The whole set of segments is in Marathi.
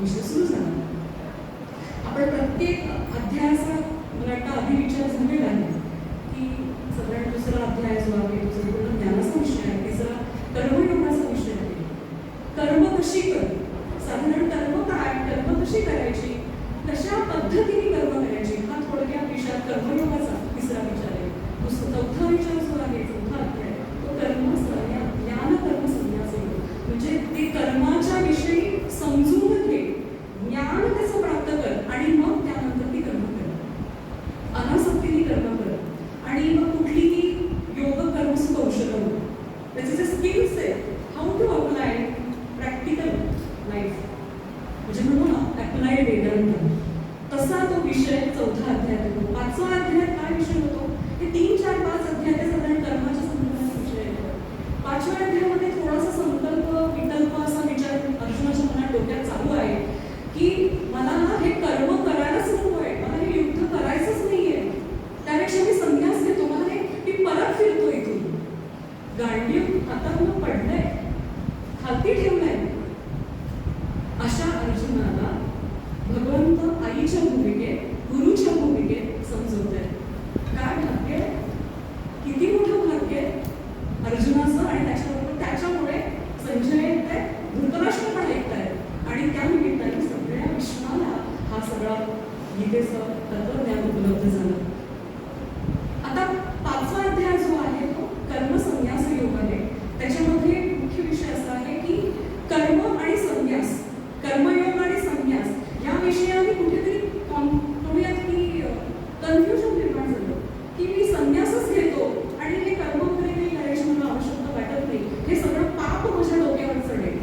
विषय सुरू झाला. आपण प्रत्येक अध्यायाचा मला वाटतं त्याचे जे स्किल्स आहेत, how to apply practical life, म्हणजे म्हणू ना अप्लाइड वेदांत, तसा तो विषय 4था अध्याय होतो. 5वा अध्याय काय विषय होतो? हे 3, 4, 5 अध्याय ते साधारण कर्माच्या संदर्भात विषय येतो. 5व्या अध्यायामध्ये थोडासा संकल्प विकल्प असा विचार अर्जुनाच्या मनात डोक्यात चालू आहे की मला ना हे कर्म करायलाच नकोय, मला हे युद्ध करायचंच नाहीये, त्यापेक्षा मी संन्यास घेतो, मला मी परत फिरतो इथून. गांडीव हातातून पडलंय, खालती ठेवलंय. अशा अर्जुनाला भगवंत आईच्या भूमिकेत, गुरुच्या भूमिकेत समजवत आहे. काय भाग्य, किती मोठं भाग्य अर्जुनाचं, आणि त्याच्याबरोबर त्याच्यामुळे संजय ऐकताय, धृतराष्ट्र पण ऐकताय, आणि त्या निमित्ताने सगळ्या विश्वाला हा सगळा गीतेचं तत्वज्ञान उपलब्ध झालं. आता 5वा अध्याय जो आहे तो कर्म संन्यास योग आहे. त्याच्यामध्ये मुख्य विषय असा आहे की कर्म आणि संन्यास, कर्मयोग आणि संन्यास या विषयाने कुठेतरी म्हणूयात की कन्फ्युजन निर्माण झालं की मी संन्यासच घेतो आणि हे कर्म वगैरे काही करायची मला आवश्यकता वाटत नाही, हे सगळं पाप माझ्या डोक्यावर चढेल,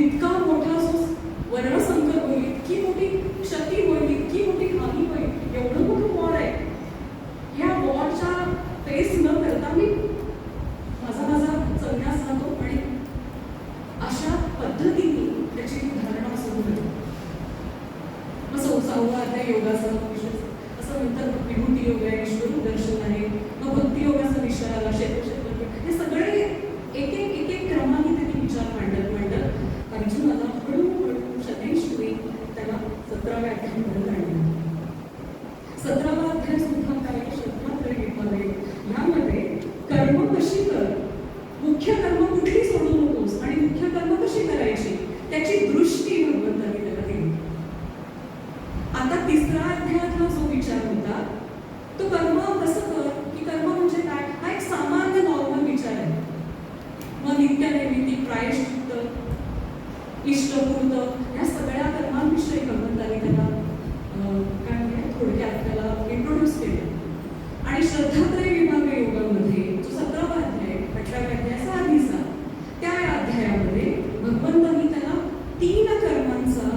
इतका मोठा जो वर्णसंकर होईल, इतकी मोठी क्षती होईल, इतकी मोठी हानी होईल, एवढं मोठं वॉर आहे. ह्या वॉरच्या फेस न करता मी माझा संन्यास जातो, आणि अशा पद्धतीने त्याची धारणा सुरू होते. मग 6वा अध्याय योगाचा विषय, असं नंतर विभूती योग आहे, विश्वरूप दर्शन आहे, मग भक्ती योगाचा विषय आला, क्षेत्र, हे सगळे एक एक क्रमाने त्यांनी विचार मांडत अर्जुनाला हळूहळू शतेश्वरी त्याला 17व्या अध्यायामध्ये आणलं. 17वा अध्याय सुद्धा काय, श्रद्धात्रय विभाग, यामध्ये कर्म कशी कर, मुख्य कर्म कुठली सोडू नकोस, आणि मुख्य कर्म कशी करायची त्याची दृष्टी भगवंतांनी त्याला दिली. आता 3रा अध्यायातला जो विचार होता तो कर्म कसं कर, की कर्म म्हणजे काय, हा एक सामान्य नॉर्मल विचार आहे. मग नित्यनैमित्तिक, प्रायश्चित्त, इष्टपूर्त, या सगळ्या कर्मांविषयी भगवंतांनी त्याला काय म्हणूया थोडक्यात त्याला इंट्रोड्यूस केलं. आणि श्रद्धात्रय विभाग योगामध्ये जो 17वा अध्याय, 18व्या अध्यायाचा आधीचा, त्या अध्यायामध्ये भगवंतांनी त्याला 3 कर्मांचा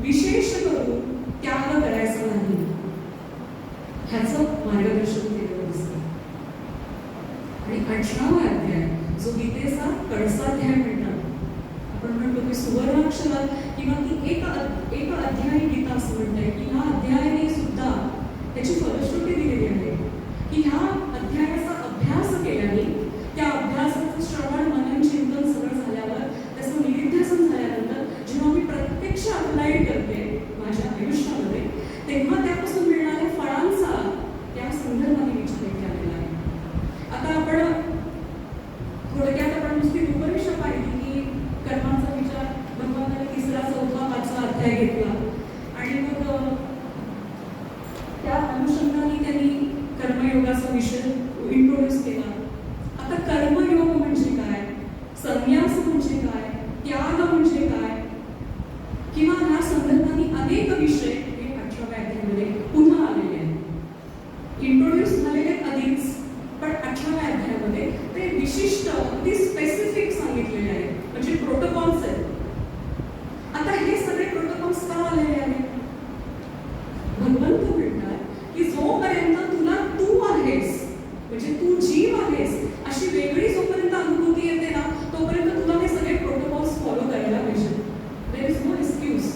विशेष करून त्याग करायचा नाही ह्याचं मार्गदर्शन केलेलं दिसतं. आणि 18वा अध्याय जो गीतेचा कळसाध्याय म्हणतात, आपण म्हणतो की सुवर्णाक्षरात किंवा ती एक अध्याय गीता असं म्हणताय की ह्या अध्यायाने सुद्धा त्याची फलश्रुती दिलेली आहे की ह्या अध्यायाचा अभ्यास केल्याने, त्या अभ्यासाचं श्रवण मनन चिंतन सगळं झाल्यावर, त्याचं निरिध्यासन झाल्यानंतर जेव्हा मी प्रत्यक्ष अप्लाइड करते माझ्या आयुष्यामध्ये, तेव्हा त्यापासून मिळणाऱ्या फळांचा त्या संदर्भाने विचार केलेला आहे. आता आपण थोडक्यात आपण नुसती रूपरेषा पाहिली की कर्माचा विचार भगवंताने 3रा, 4था, 5वा अध्याय घेतला, आणि मग त्या अनुषंगाने त्यांनी कर्मयोगाचा विषय इंट्रोड्यूस केला. आता कर्मयोग म्हणजे काय, संन्यास म्हणजे काय, त्याग म्हणजे काय, किंवा ह्या संदर्भाने अनेक विषय हे 18व्या अध्यायामध्ये पुन्हा आलेले आहेत. इंट्रोड्यूस झालेले आधीच, पण 18व्या अध्यायामध्ये ते विशिष्ट अगदी स्पेसिफिक सांगितलेले आहेत, म्हणजे प्रोटोकॉल्स आहेत. आता हे सगळे प्रोटोकॉल्स का आलेले आहेत? भगवंत म्हणतात की जोपर्यंत तुला तू आहेस, म्हणजे तू जीव आहेस अशी वेगळी जोपर्यंत अनुभूती येते ना, तोपर्यंत तुला हे सगळे प्रोटोकॉल्स फॉलो करायला पाहिजे. There is no excuse.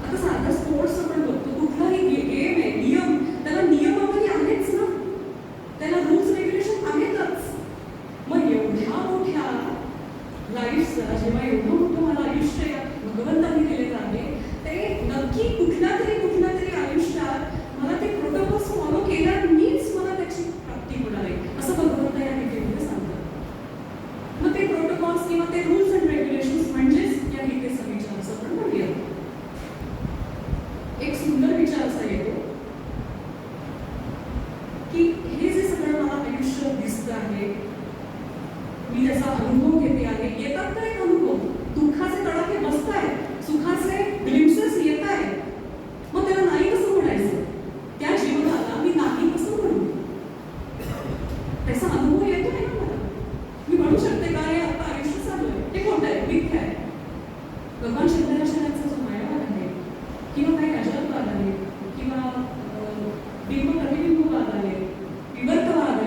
आता साधा स्पोर्ट्स आपण बघतो, कुठलाही गेम आहे, नियम, त्याला नियमावली आहेच ना, त्याला रूल्स रेग्युलेशन आहेतच. मग एवढ्या मोठ्या लाईफचा, जेव्हा एवढं मोठं मला आयुष्य भगवंतांनी दिलेलं आहे, ते नक्की कुठल्या तरी आयुष्यात मला ते प्रोटोकॉल्स फॉलो केल्यानेच मला त्याची प्राप्ती होणार आहे, असं भगवंत या ठिकाणी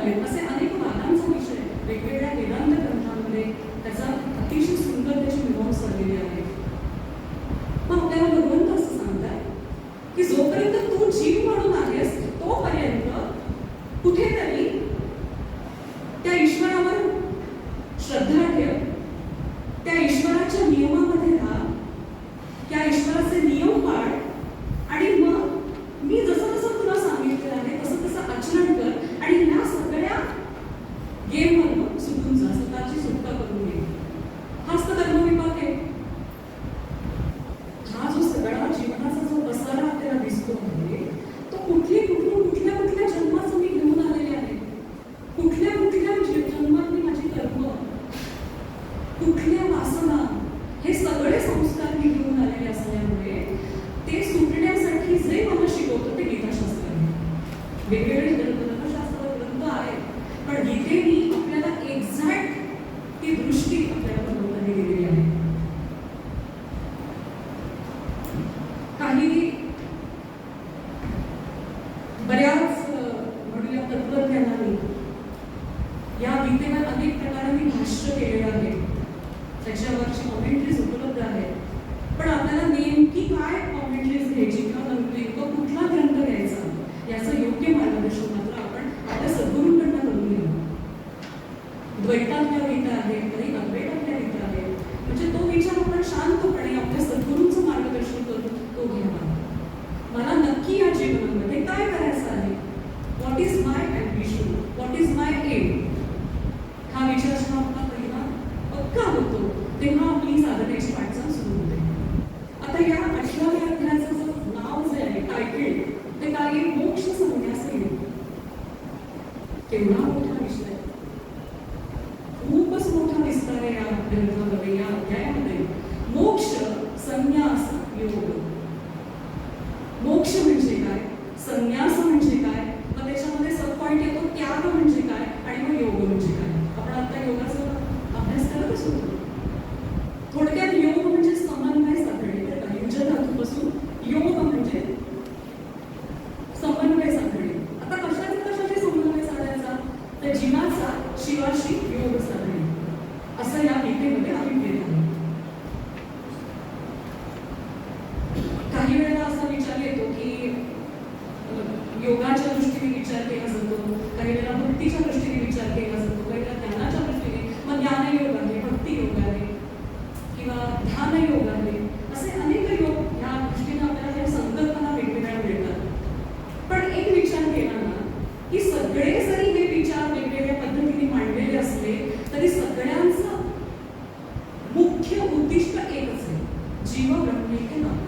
आहेत असे अनेक वादांचा विषय वेगवेगळ्या वेदांत ग्रंथांमध्ये त्याचा अतिशय सुंदर त्याची मीमांसा झालेली आहे. मग आपल्याला भगवंत असं सांगतात की जोपर्यंत तू जीव म्हणून आहेस तोपर्यंत कुठेतरी त्या ईश्वरावर श्रद्धा ठेव, त्या ईश्वराच्या नियमामध्ये राहा, त्या ईश्वराचे नियम पाळ आणि मग मी जसं जसं तुला सांगितलं आहे तसं तसं आचरण कर आणि ह्या सगळ्या गेममधून सुटून जा, स्वतःची सुटका करून घे. हाच तर कर्मविपाक आहे. हा जो सगळा जीवनाचा जो पसारा आपल्याला दिसतो आहे तो कुठल्या जन्माचं मी घेऊन आलेले आहे, कुठल्या जन्मात मी माझी कर्म, कुठल्या वासना, हे सगळे संस्कार मी घेऊन आलेले असल्यामुळे ते सुटण्यासाठी जे मला शिकवतं ते गीताशास्त्र आहे. वेगवेगळे धर्मशास्त्र ग्रंथ आहेत पण गीतेने आपल्याला एक्झॅक्ट ती दृष्टी आपल्याला भगवंतांनी दिलेली आहे. काही बऱ्याच म्हणूया तत्वज्ञानाने या गीतेवर अनेक प्रकारांनी भाष्य केलेलं आहे, त्याच्यावरची कॉमेंट्रीज उपलब्ध आहेत. पण आपल्याला नेमकी काय कॉमेंट्रीज घ्यायची किंवा नेमकं कुठला ग्रंथ घ्यायचा याचं योग्य मार्गदर्शन मात्र आपण आपल्या सद्गुरूंकडनं करून घेऊ. द्वैतातल्या गीता आहे, काही अद्वैतातल्या गीता आहे, म्हणजे तो विचार आपण शांतपणे आपल्या सद्गुरूंचं मार्गदर्शन करून तो घ्यावा. मला नक्की या जीवनामध्ये काय करायचं आहे, what is my ambition, what is my aim, हा विचार जेव्हा आपला पहिला पक्का होतो तेव्हा आपली साधनेची वाटचाल सुरू होते. आता या 18व्या अध्यायाचं जो नाव जे आहे टायटल ते काय, मोक्ष संन्यास योग. केवढा मोठा विषय, खूपच मोठा विस्तार आहे या ग्रंथामध्ये, या अध्यायामध्ये. मोक्ष संन्यास योग. मोक्ष म्हणजे काय, संन्यास म्हणजे काय, मग त्याच्यामध्ये सब पॉइंट येतो त्याग म्हणजे काय आणि मग योग म्हणजे काय. आपण आता योगाचा अभ्यास करतच होतो. थोडक्यात योग म्हणजे समन्वय साधणे, तर का युज धातूपासून योग म्हणजे समन्वय साधणे. आता कशाचे समन्वय साधायचा, तर जीवाचा शिवाशी योग साधणे, असं या गीतेमध्ये आम्ही केलं आहे. काही वेळेला असा विचार येतो की योगाच्या दृष्टीने विचार केला जातो, काही वेळेला भक्तीच्या दृष्टीने विचार केला जातो, काही वेळेला ज्ञानाच्या दृष्टीने, मग ज्ञानयोग आहे, भक्ती योग आहे किंवा ध्यान योग आहे, असे अनेक योग या दृष्टीने आपल्याला या संकल्पना वेगवेगळ्या मिळतात. पण एक विचार केला ना की सगळे जरी हे विचार वेगवेगळ्या पद्धतीने मांडलेले असले तरी सगळ्यांचं मुख्य उद्दिष्ट एकच आहे, जीव ब्रह्मैक्य नाम.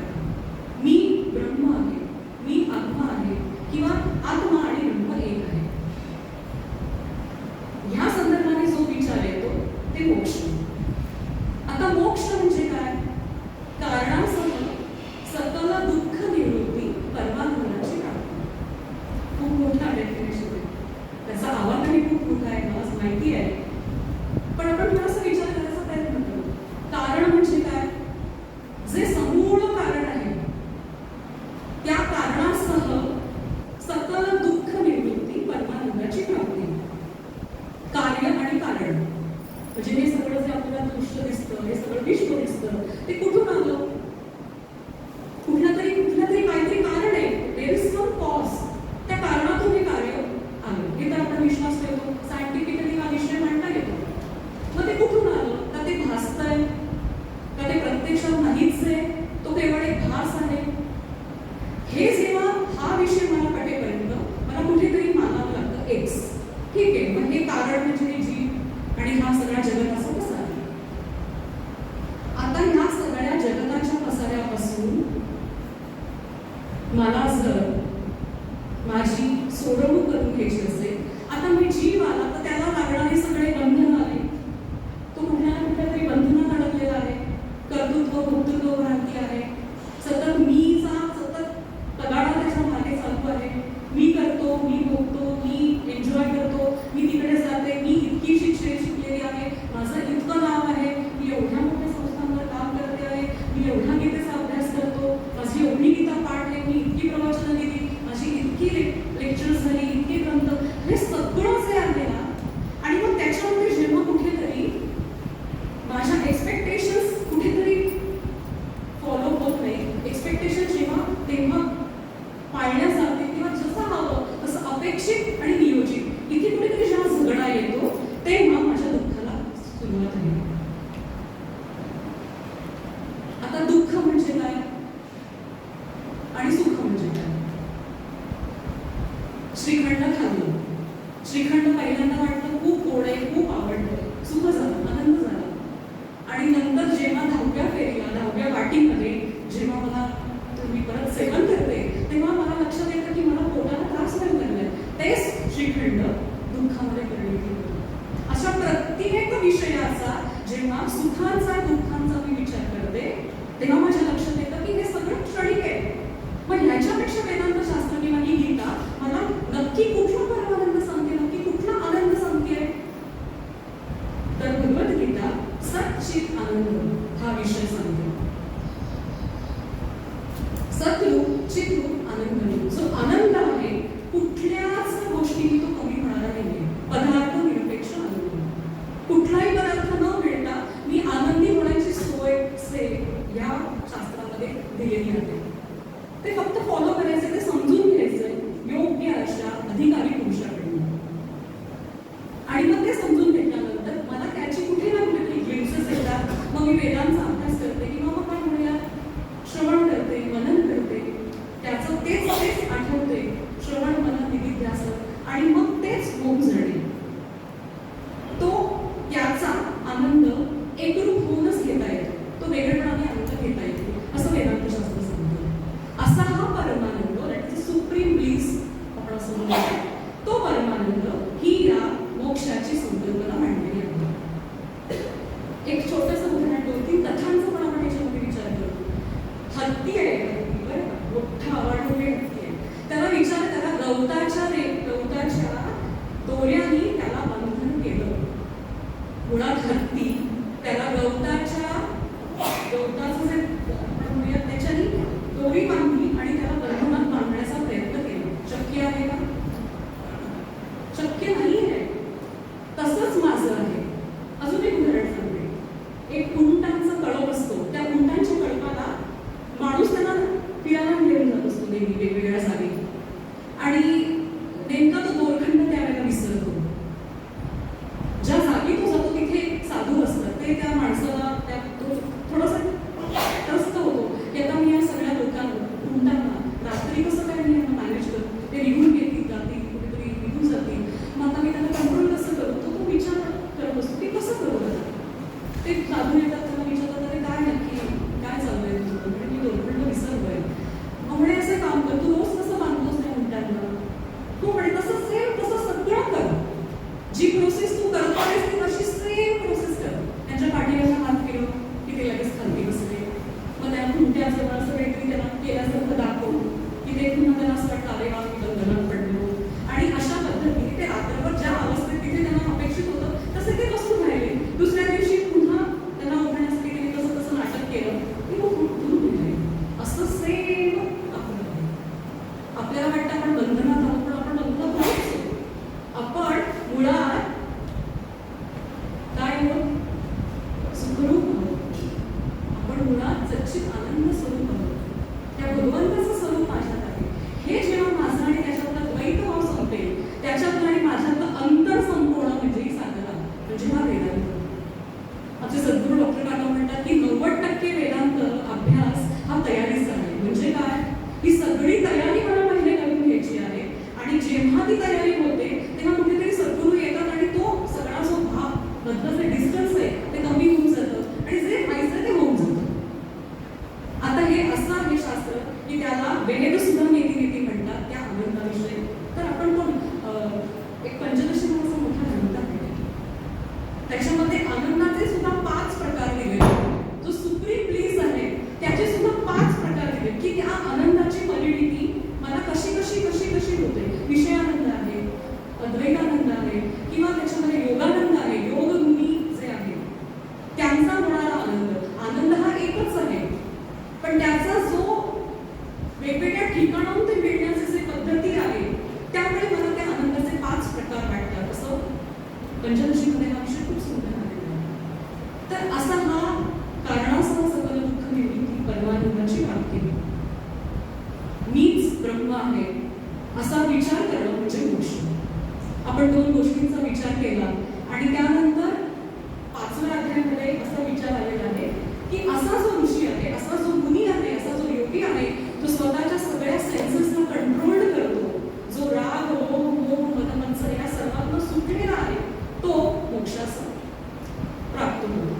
मी ब्रह्म आहे, मी आत्मा आहे किंवा आत्मा आणि ब्रह्म एक आहे. ह्या संदर्भाने जो विचार येतो ते मोक्ष. आता मोक्ष म्हणजे काय, कारणासह सकल दुःख निवृत्ती परमानंदाची प्राप्ती. खूप मोठा डेफिनेशन आहे, त्याचा आवाजही खूप मोठा आहे, मला माहिती आहे. पण आपण थोडासा विचार करायचा प्रयत्न करू. कारण म्हणजे काय, जे समूळ कारण आहे त्या कारणासह सकल दुःख निवृत्ती परमानंदाची प्राप्ती. कार्य आणि कारण म्हणजे हे सगळं जे आपल्याला दृश्य दिसतं, हे सगळं विश्व दिसतं, ते कुठून आलं, कुठल्या तरी काहीतरी कारण आहे, देयर इज सम कॉज, त्या कारणातून हे कार्य आलं. हे तर आपण विश्वास ठेवतो, सायंटिफिकली हा विषय मांडता येतो. मग ते कुठून आलं, का ते भासतंय, का ते प्रत्यक्षात नाहीच आहे, तो केवळ एक भास आहे. हे जेव्हा हा विषय मला पटेपर्यंत मला कुठेतरी मानावं लागतं एक्स. ठीक आहे, मग हे कारण म्हणजे हे जीव आणि हा सगळा जगताचा पसारा. आता ह्या सगळ्या जगताच्या पसाऱ्यापासून मला जर माझी सोडवणूक करून घ्यायची असेल, आता मी जीव आला तर त्याला लागणारे सगळे बंधन आले, तो कुठल्या ना कुठल्या तरी बंधनात अडकलेला आहे. कर्तृत्व भोक्तृत्व भ्रांती आहे, सतत मीचा तगाडा त्याच्या मागे चालतो आहे. मी करतो, मी भोगतो, मी एन्जॉय करतो, मी तिकडे जाते, मी इतकी शिकलेली आहे, माझं इतकं नाव आहे, मी एवढ्या मोठ्या संस्थांवर काम करते आहे, मी एवढा गीतेचा अभ्यास करतो, माझी एवढी गीता पाठ आहे, मी इतकी प्रवचनं दिली, माझी इतकी लेक्चर्स झाली, इतके ग्रंथ, हे सगळं जे आहे अपेक्षित आणि नियोजित इथे कुठेतरी जेव्हा झगडा येतो तेव्हा माझ्या दुःखाला सुरुवात आहे. आता दुःख म्हणजे काय आणि सुख म्हणजे काय? श्रीखंड खाल्लं, श्रीखंड पहिल्यांदा वाटलं खूप गोड आहे, खूप आवडलं, सुख झालं, आनंद झाला. आणि नंतर जेव्हा 10व्या फेरीला 10व्या वाटीमध्ये जेव्हा मला मी परत सेवन करते तेव्हा मला लक्षात येतं की मला पोटाला त्रास नाही लागलाय. तेच श्रीखंड दुःखामध्ये परिणित होतं. अशा प्रत्येक विषयाचा जेव्हा सुखांचा दुःखांचा मी विचार करते तेव्हा माझ्या लक्षात येतं की हे सगळं क्षणिक आहे. मग ह्याच्यापेक्षा वेदांत शास्त्र किंवा ही गीता मला नक्की कुठला परमानंद सांगते, नक्की कुठला आनंद सांगते? तर भगवद्गीता सच्चित आनंद हा विषय सांगते. सतरूप चितरूप आनंद. जो आनंद आहे कुठल्याच गोष्टीने तो कमी होणारा नाहीये. पदार्थ निरपेक्ष आनंद. कुठलाही पदार्थ न मिळता मी आनंदी होण्याची सोय या शास्त्रामध्ये दिलेली आहे. ते फक्त फॉलो करायचे, ते समजून घ्यायचं योग्य अशा अधिकारी पुरुषाकडून. आणि मग ते समजून घेतल्यानंतर मला त्याची कुठे ना कुठे ग्लिम्सेस येतात. मग मी वेदांचा अभ्यास करते किंवा मग काय म्हणूया श्रवण करते, मनन करते, त्याचं तेच आठवते, श्रवण मनन निधिध्यासन, आणि मग तेच होऊन जाणे. तो त्याचा आनंद एकरूप होऊनच घेता येतो. तो वेगळेपणाने आनंद घेता येतो असं वेदांत शास्त्र सांगतं. असा हा परमानंद, दॅट इज सुप्रीम ब्लीस आपण असं म्हणतो, तो परमानंद ही या मोक्षाची संकल्पना मांडलेली आहे. एक छोटंसं उदाहरण, 2-3 कथांचा पण आपण याच्यामध्ये विचार करतो. हत्ती आहे, बरं का, मोठा आवाडोळे हत्ती आहे. त्याला विचार करा, गवताच्या दोऱ्याने त्याला बंधन केलं. मुळात हत्ती त्याला गवताचं जे म्हणूया त्याच्याने दोरी बांधली आणि त्याला बंधनात बांधण्याचा प्रयत्न केला. शक्य आहे का? शक्य नाही आहे. तसंच माझं आहे. अजून एक उदाहरण सांगते. एक उंटांचा कळप असतो. त्या उंटांच्या कळपाला माणूस त्यांना फिरायला घेऊन जात असतो नेहमी वेगवेगळ्या जागी, आणि नेमका तो दोरखंड त्यावेळेला विसरतो. ज्या जागी तो जातो तिथे साधू असतात. ते त्या माणसाला थोडासा त्रस्त होतो की आता मी या सगळ्या लोकांना उंटांना रात्री कसं काय मी यांना मॅनेज करतो, ते निघून जातील कुठेतरी निघून जातील, मग आता मी त्यांना कंट्रोल कसं करतो, तो विचार करत असतो की कसं करू. ते साधू येतात, त्यांना विचारतात अरे काय नक्की काय चाललंय तुझं, म्हणजे मी दोरखंड विसरलोय. म्हणे असं काम कर, तू रोज कसं बांधतोस त्या उंटांना, तू म्हणे तसं सेम तसं सगळं कर. जी प्रोसेस तू करतोयस ती तशी सेम प्रोसेस कर. त्यांच्या पाठीवरचा हात फिरव की ते लगेच खाली बसले. मग त्या उंट्याजवळ असं काहीतरी त्यांना केल्यासारखं दाखव की ते पुन्हा त्यांना असं वाटतं अरे वा मी बंधनात पडलो. आणि अशा पद्धतीने ते रात्रभर ज्या अवस्थेत तिथे त्यांना अपेक्षित होतं तसे ते बसून राहिले. दुसऱ्या दिवशी पुन्हा त्यांना उठण्यासाठी त्यांनी तसं तसं नाटक केलं की मग उठून गेले. असं सेम आपल्याला वाटतं आपण बंधनात आहोत, पण आपण बंधनात नव्हतो. आपण मुळात काय आहोत? सुखरूप आहोत. आपण मुळात सच्चित आनंद स्वरूप आहोत. त्या भगवंताचं स्वरूप माझ्यात आहे. हे जेव्हा माझं आणि त्याच्यातला द्वैतभाव संपेल, त्याच्यातलं आणि माझ्यातलं अंतर संपवणं म्हणजे ही साधना, म्हणजे हा वेदांत. आमचे सद्गुरू डॉक्टर काका म्हणतात की 90% वेदांत अभ्यास हा तयारीचा आहे. म्हणजे काय? ही सगळी तयारी मला पहिले करून घ्यायची आहे, आणि जेव्हा ती तयारी होते तेव्हा कुठेतरी सद्गुरू येतात आणि तो सगळा जो भाग मधलं जे डिस्टन्स आहे ते कमी होऊन जातं आणि जे व्हायचं ते होऊन जातं. आता हे असं आहे शास्त्र की त्याला वेद सुद्धा नेती म्हणतात त्या आनंदाविषयी. तर आपण पण एक पंचदशी नावाचा मोठा ग्रंथ आहे, त्याच्यामध्ये आनंदाचे सुद्धा 5 प्रकार दिले. जो सुप्रीम ब्लीस आहे त्याचे सुद्धा 5 प्रकार दिले की त्या आनंदाची परिणिती मला कशी कशी कशी कशी होते. विषयानंद आहे, अद्वैतानंद आहे, किंवा त्याच्यामध्ये योगानंद आहे. योग मुनी जे आहे त्यांचा होणारा आनंद. आनंद हा एकच आहे, पण त्याचा जो वेगवेगळ्या ठिकाणाहून ते मिळण्याचे जे पद्धती आहे त्यामुळे मला त्या आनंदाचे 5 प्रकार वाटतात. असं पंचदशीमध्ये हा विषय खूप सुंदर आहे. तर असा हा कारणासह सकल दुःख निवृत्ती परमानंदाची प्राप्ती, मीच ब्रह्म आहे असा विचार करणं म्हणजे आपण दोन गोष्टींचा विचार केला आणि त्यानंतर 5व्या अध्यायामध्ये असा विचार आलेला आहे की असा जो ऋषी आहे, असा जो मुनी आहे, असा जो योगी आहे, जो स्वतःच्या सगळ्या सेन्सेसला कंट्रोल करतो, जो राग, रोग, मोह, मद, मत्सर या सर्वांना सुटलेला आहे, तो मोक्षास प्राप्त होतो.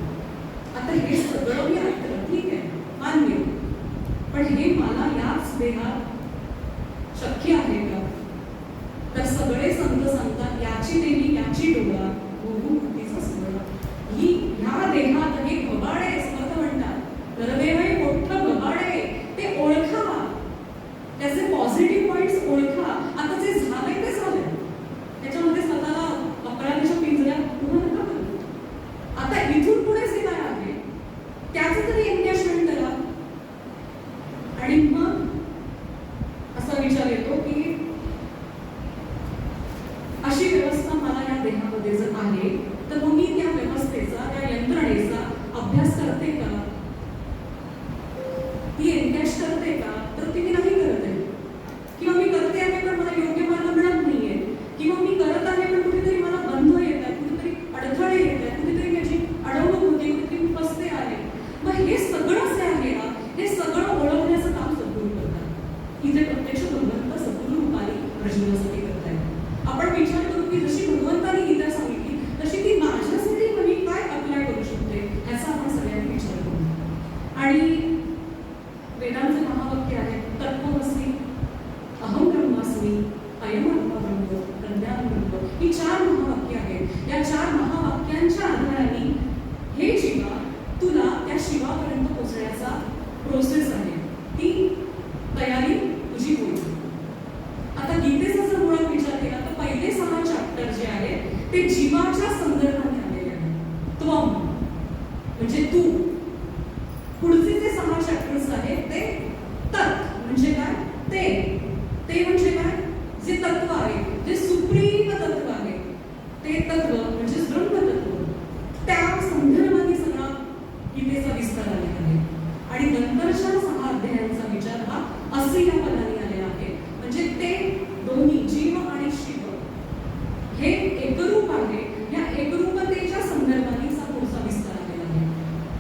आता हे सगळं मी ऐकलं, ठीक आहे, मान्य, पण हे मला याच देहात शक्य आहे का? तर सगळे संत सांगतात याची देवी याची डोळा भोगुमुक्तीचा सोहळा. ही ह्या देहात हे घबाडे समर्थ म्हणतात, नरदेव हे मोठं घबाडे, ते ओळखा, त्याचे पॉझिटिव्ह पॉइंट्स ओळखा. आता जे झालंय ते झालंय, त्याच्यामध्ये स्वतःला अपराधीच्या पिंजऱ्यात उभं नका करू. आता इथून पुढे जे काय आहे त्याचं तरी एन्गेजमेंट करा. आणि मग असा विचार येतो की अशी व्यवस्था मला या देहामध्ये जर आहे तर मग मी त्या व्यवस्थेचा, त्या यंत्रणेचा अभ्यास करते का? ती एन्गेज करते का? तर ती मी नाही करत आहे. किंवा मी करते आहे पण मला योग्य मार्ग मिळत नाहीये, किंवा मी करत आहे पण कुठेतरी मला बंध येत आहे, कुठेतरी अडथळे येत आहे, कुठेतरी माझी अडवणूक होते, कुठेतरी मी फसते आहे. मग हे सगळं जे आहे ना, हे सगळं ओळखण्याचं काम सद्गुरू करतात. इथे प्रत्यक्ष भगवंत सद्गुरू रूपाने अर्जुनासाठी करतायत. आपण विचार करू की जशी भगवंताने गीता सांगितली तशी ती माझ्यासाठी मी काय अप्लाय करू शकते याचा आपण सगळ्यांनी विचार करू. आणि वेदांचे महावाक्य आहे तत्त्वमसि, अहं ब्रह्मास्मि, अयम आत्मा ब्रह्म, प्रज्ञान ब्रह्म. ही 4 महावाक्य आहेत. या 4 महावाक्यांच्या आधाराने हे जीवा तुला त्या शिवापर्यंत पोहोचण्याचा प्रोसेस आहे, ती तयारी तुझी होईल. आता गीतेचा जर मुळात विचार केला तर पहिले 6 चॅप्टर जे आहेत ते जीवाच्या संदर्भाने आलेले आहेत. त्वम म्हणजे तू. पुढचे जे 6 चॅप्टर्स आहेत ते तत् म्हणजे काय? ते म्हणजे काय? जे तत्व आहे, जे सुप्रीम तत्व आहे, ते तत्व म्हणजे ब्रह्मतत्व, त्या संदर्भाने सगळा गीतेचा विस्तार आलेला आहे. आणि नंतरच्या 6 अध्यायांचा विचार हा असे या पदाने आलेला आहे, म्हणजे ते दोन्ही जीव आणि शिव हे एकरूप आहे. या एकरूपतेच्या संदर्भाने पुढचा विस्तार आलेला आहे.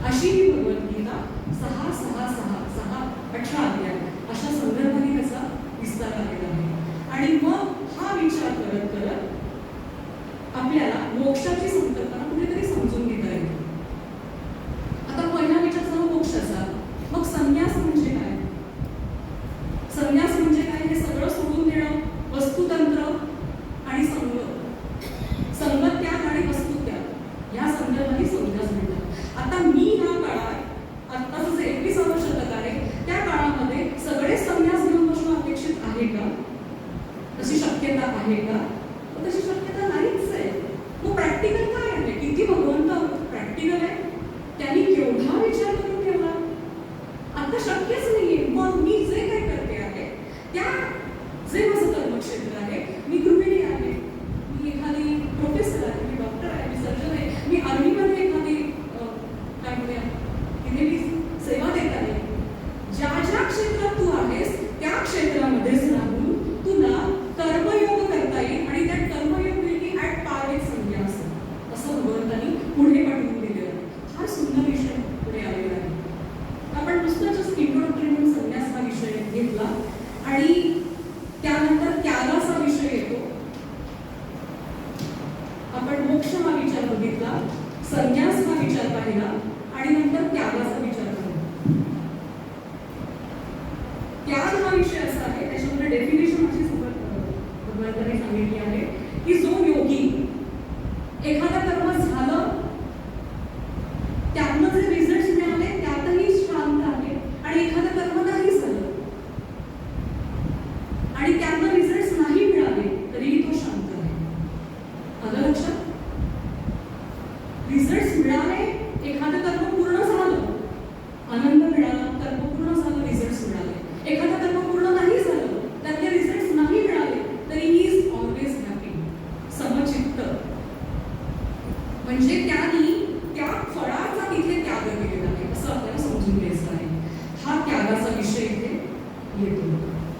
अशी ही भगवद्गीता 6, 6, 6, 6, 18 अध्याय अशा संदर्भाने त्याचा विस्तार आलेला आहे. आणि मग हा विचार करत करत आपल्याला मोक्षाची संकल्पना कुठेतरी समजून घेता येते. आता पहिला विचार झाला मोक्षाचा. मग संन्यास म्हणजे काय? संन्यास म्हणजे काय? हे सगळं सोडून देणं, वस्तुतंत्र आणि संग, संगत्याग आणि वस्तुत्याग या संदर्भाने संन्यास म्हणतात. आता मी ह्या काळात आत्ताचं जे 21 शतक आहे त्या काळामध्ये सगळे संन्यास घेऊन बसणं अपेक्षित आहे का? तशी शक्यता आहे का? तशी शक्यता नाहीच आहे. मग प्रॅक्टिकल काय आहे? किती भगवंत प्रॅक्टिकल आहे, त्यांनी केवढा विचार करून ठेवला. आता शक्यच नाहीये. मग मी जे काय करते आहे त्या जे माझं कर्मक्षेत्र आहे, मी गृहिणी आहे, मी एखादी प्रोफेसर आहे, मी डॉक्टर आहे, मी सर्जन आहे, मी आर्मीमध्ये एखादी काय म्हणूया तिथे मी सेवा देत आहे. ज्या ज्या क्षेत्रात तू आहेस त्या क्षेत्रामध्येच राहून तुला कर्मयोग करता येईल आणि त्या कर्मयोग will be at par with संन्यास, असं भगवंतांनी पुढे पाठवून दिलेलं आहे. फार सुंदर विषय पुढे आलेला आहे. आपण नुसतं जस्ट इंट्रोडक्टरी म्हणून संन्यास हा विषय घेतला आणि त्यानंतर त्यागाचा विषय येतो. आपण मोक्ष हा विचार बघितला, संन्यास हा विचार पाहिला आणि नंतर त्यागाचा विचार पाहिला. त्याग हा विषय असा आहे, त्याच्यामध्ये डेफिनेशन अशी भगवंतांनी सांगितली आहे की जो योगी एखादा कर्म झालं त्यातनं जे रिझल्ट मिळाले त्यातही शांत आहे, आणि एखादं कर्म नाही झालं आणि त्यातनं रिझल्ट नाही मिळाले तरीही तो शांत आहे. आलं लक्षात? रिझल्ट मिळाले, एखादं कर्म पूर्ण झालं, आनंद मिळाला, कर्म पूर्ण झालं, रिझल्ट मिळाले. एखादं कर्म पूर्ण नाही झालं, त्यातले रिझल्ट नाही मिळाले तरी ही इज ऑलवेज हॅपी, समचित्त. म्हणजे त्यांनी त्या फळाचा तिथे त्याग केलेला आहे असं आपल्याला समजून घ्यायचं आहे. हा त्यागाचा विषय इथे येतो.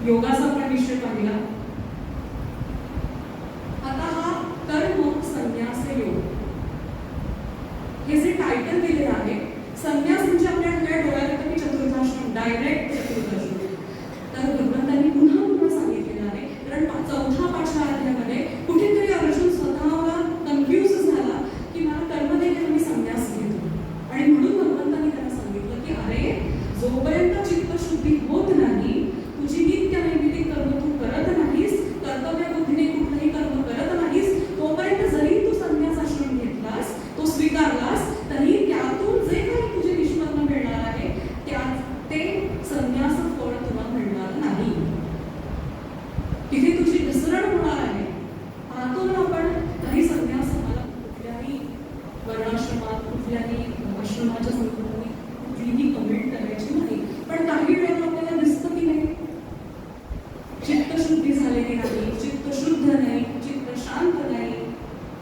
योगाचा पण विषय पाहिला. आता हा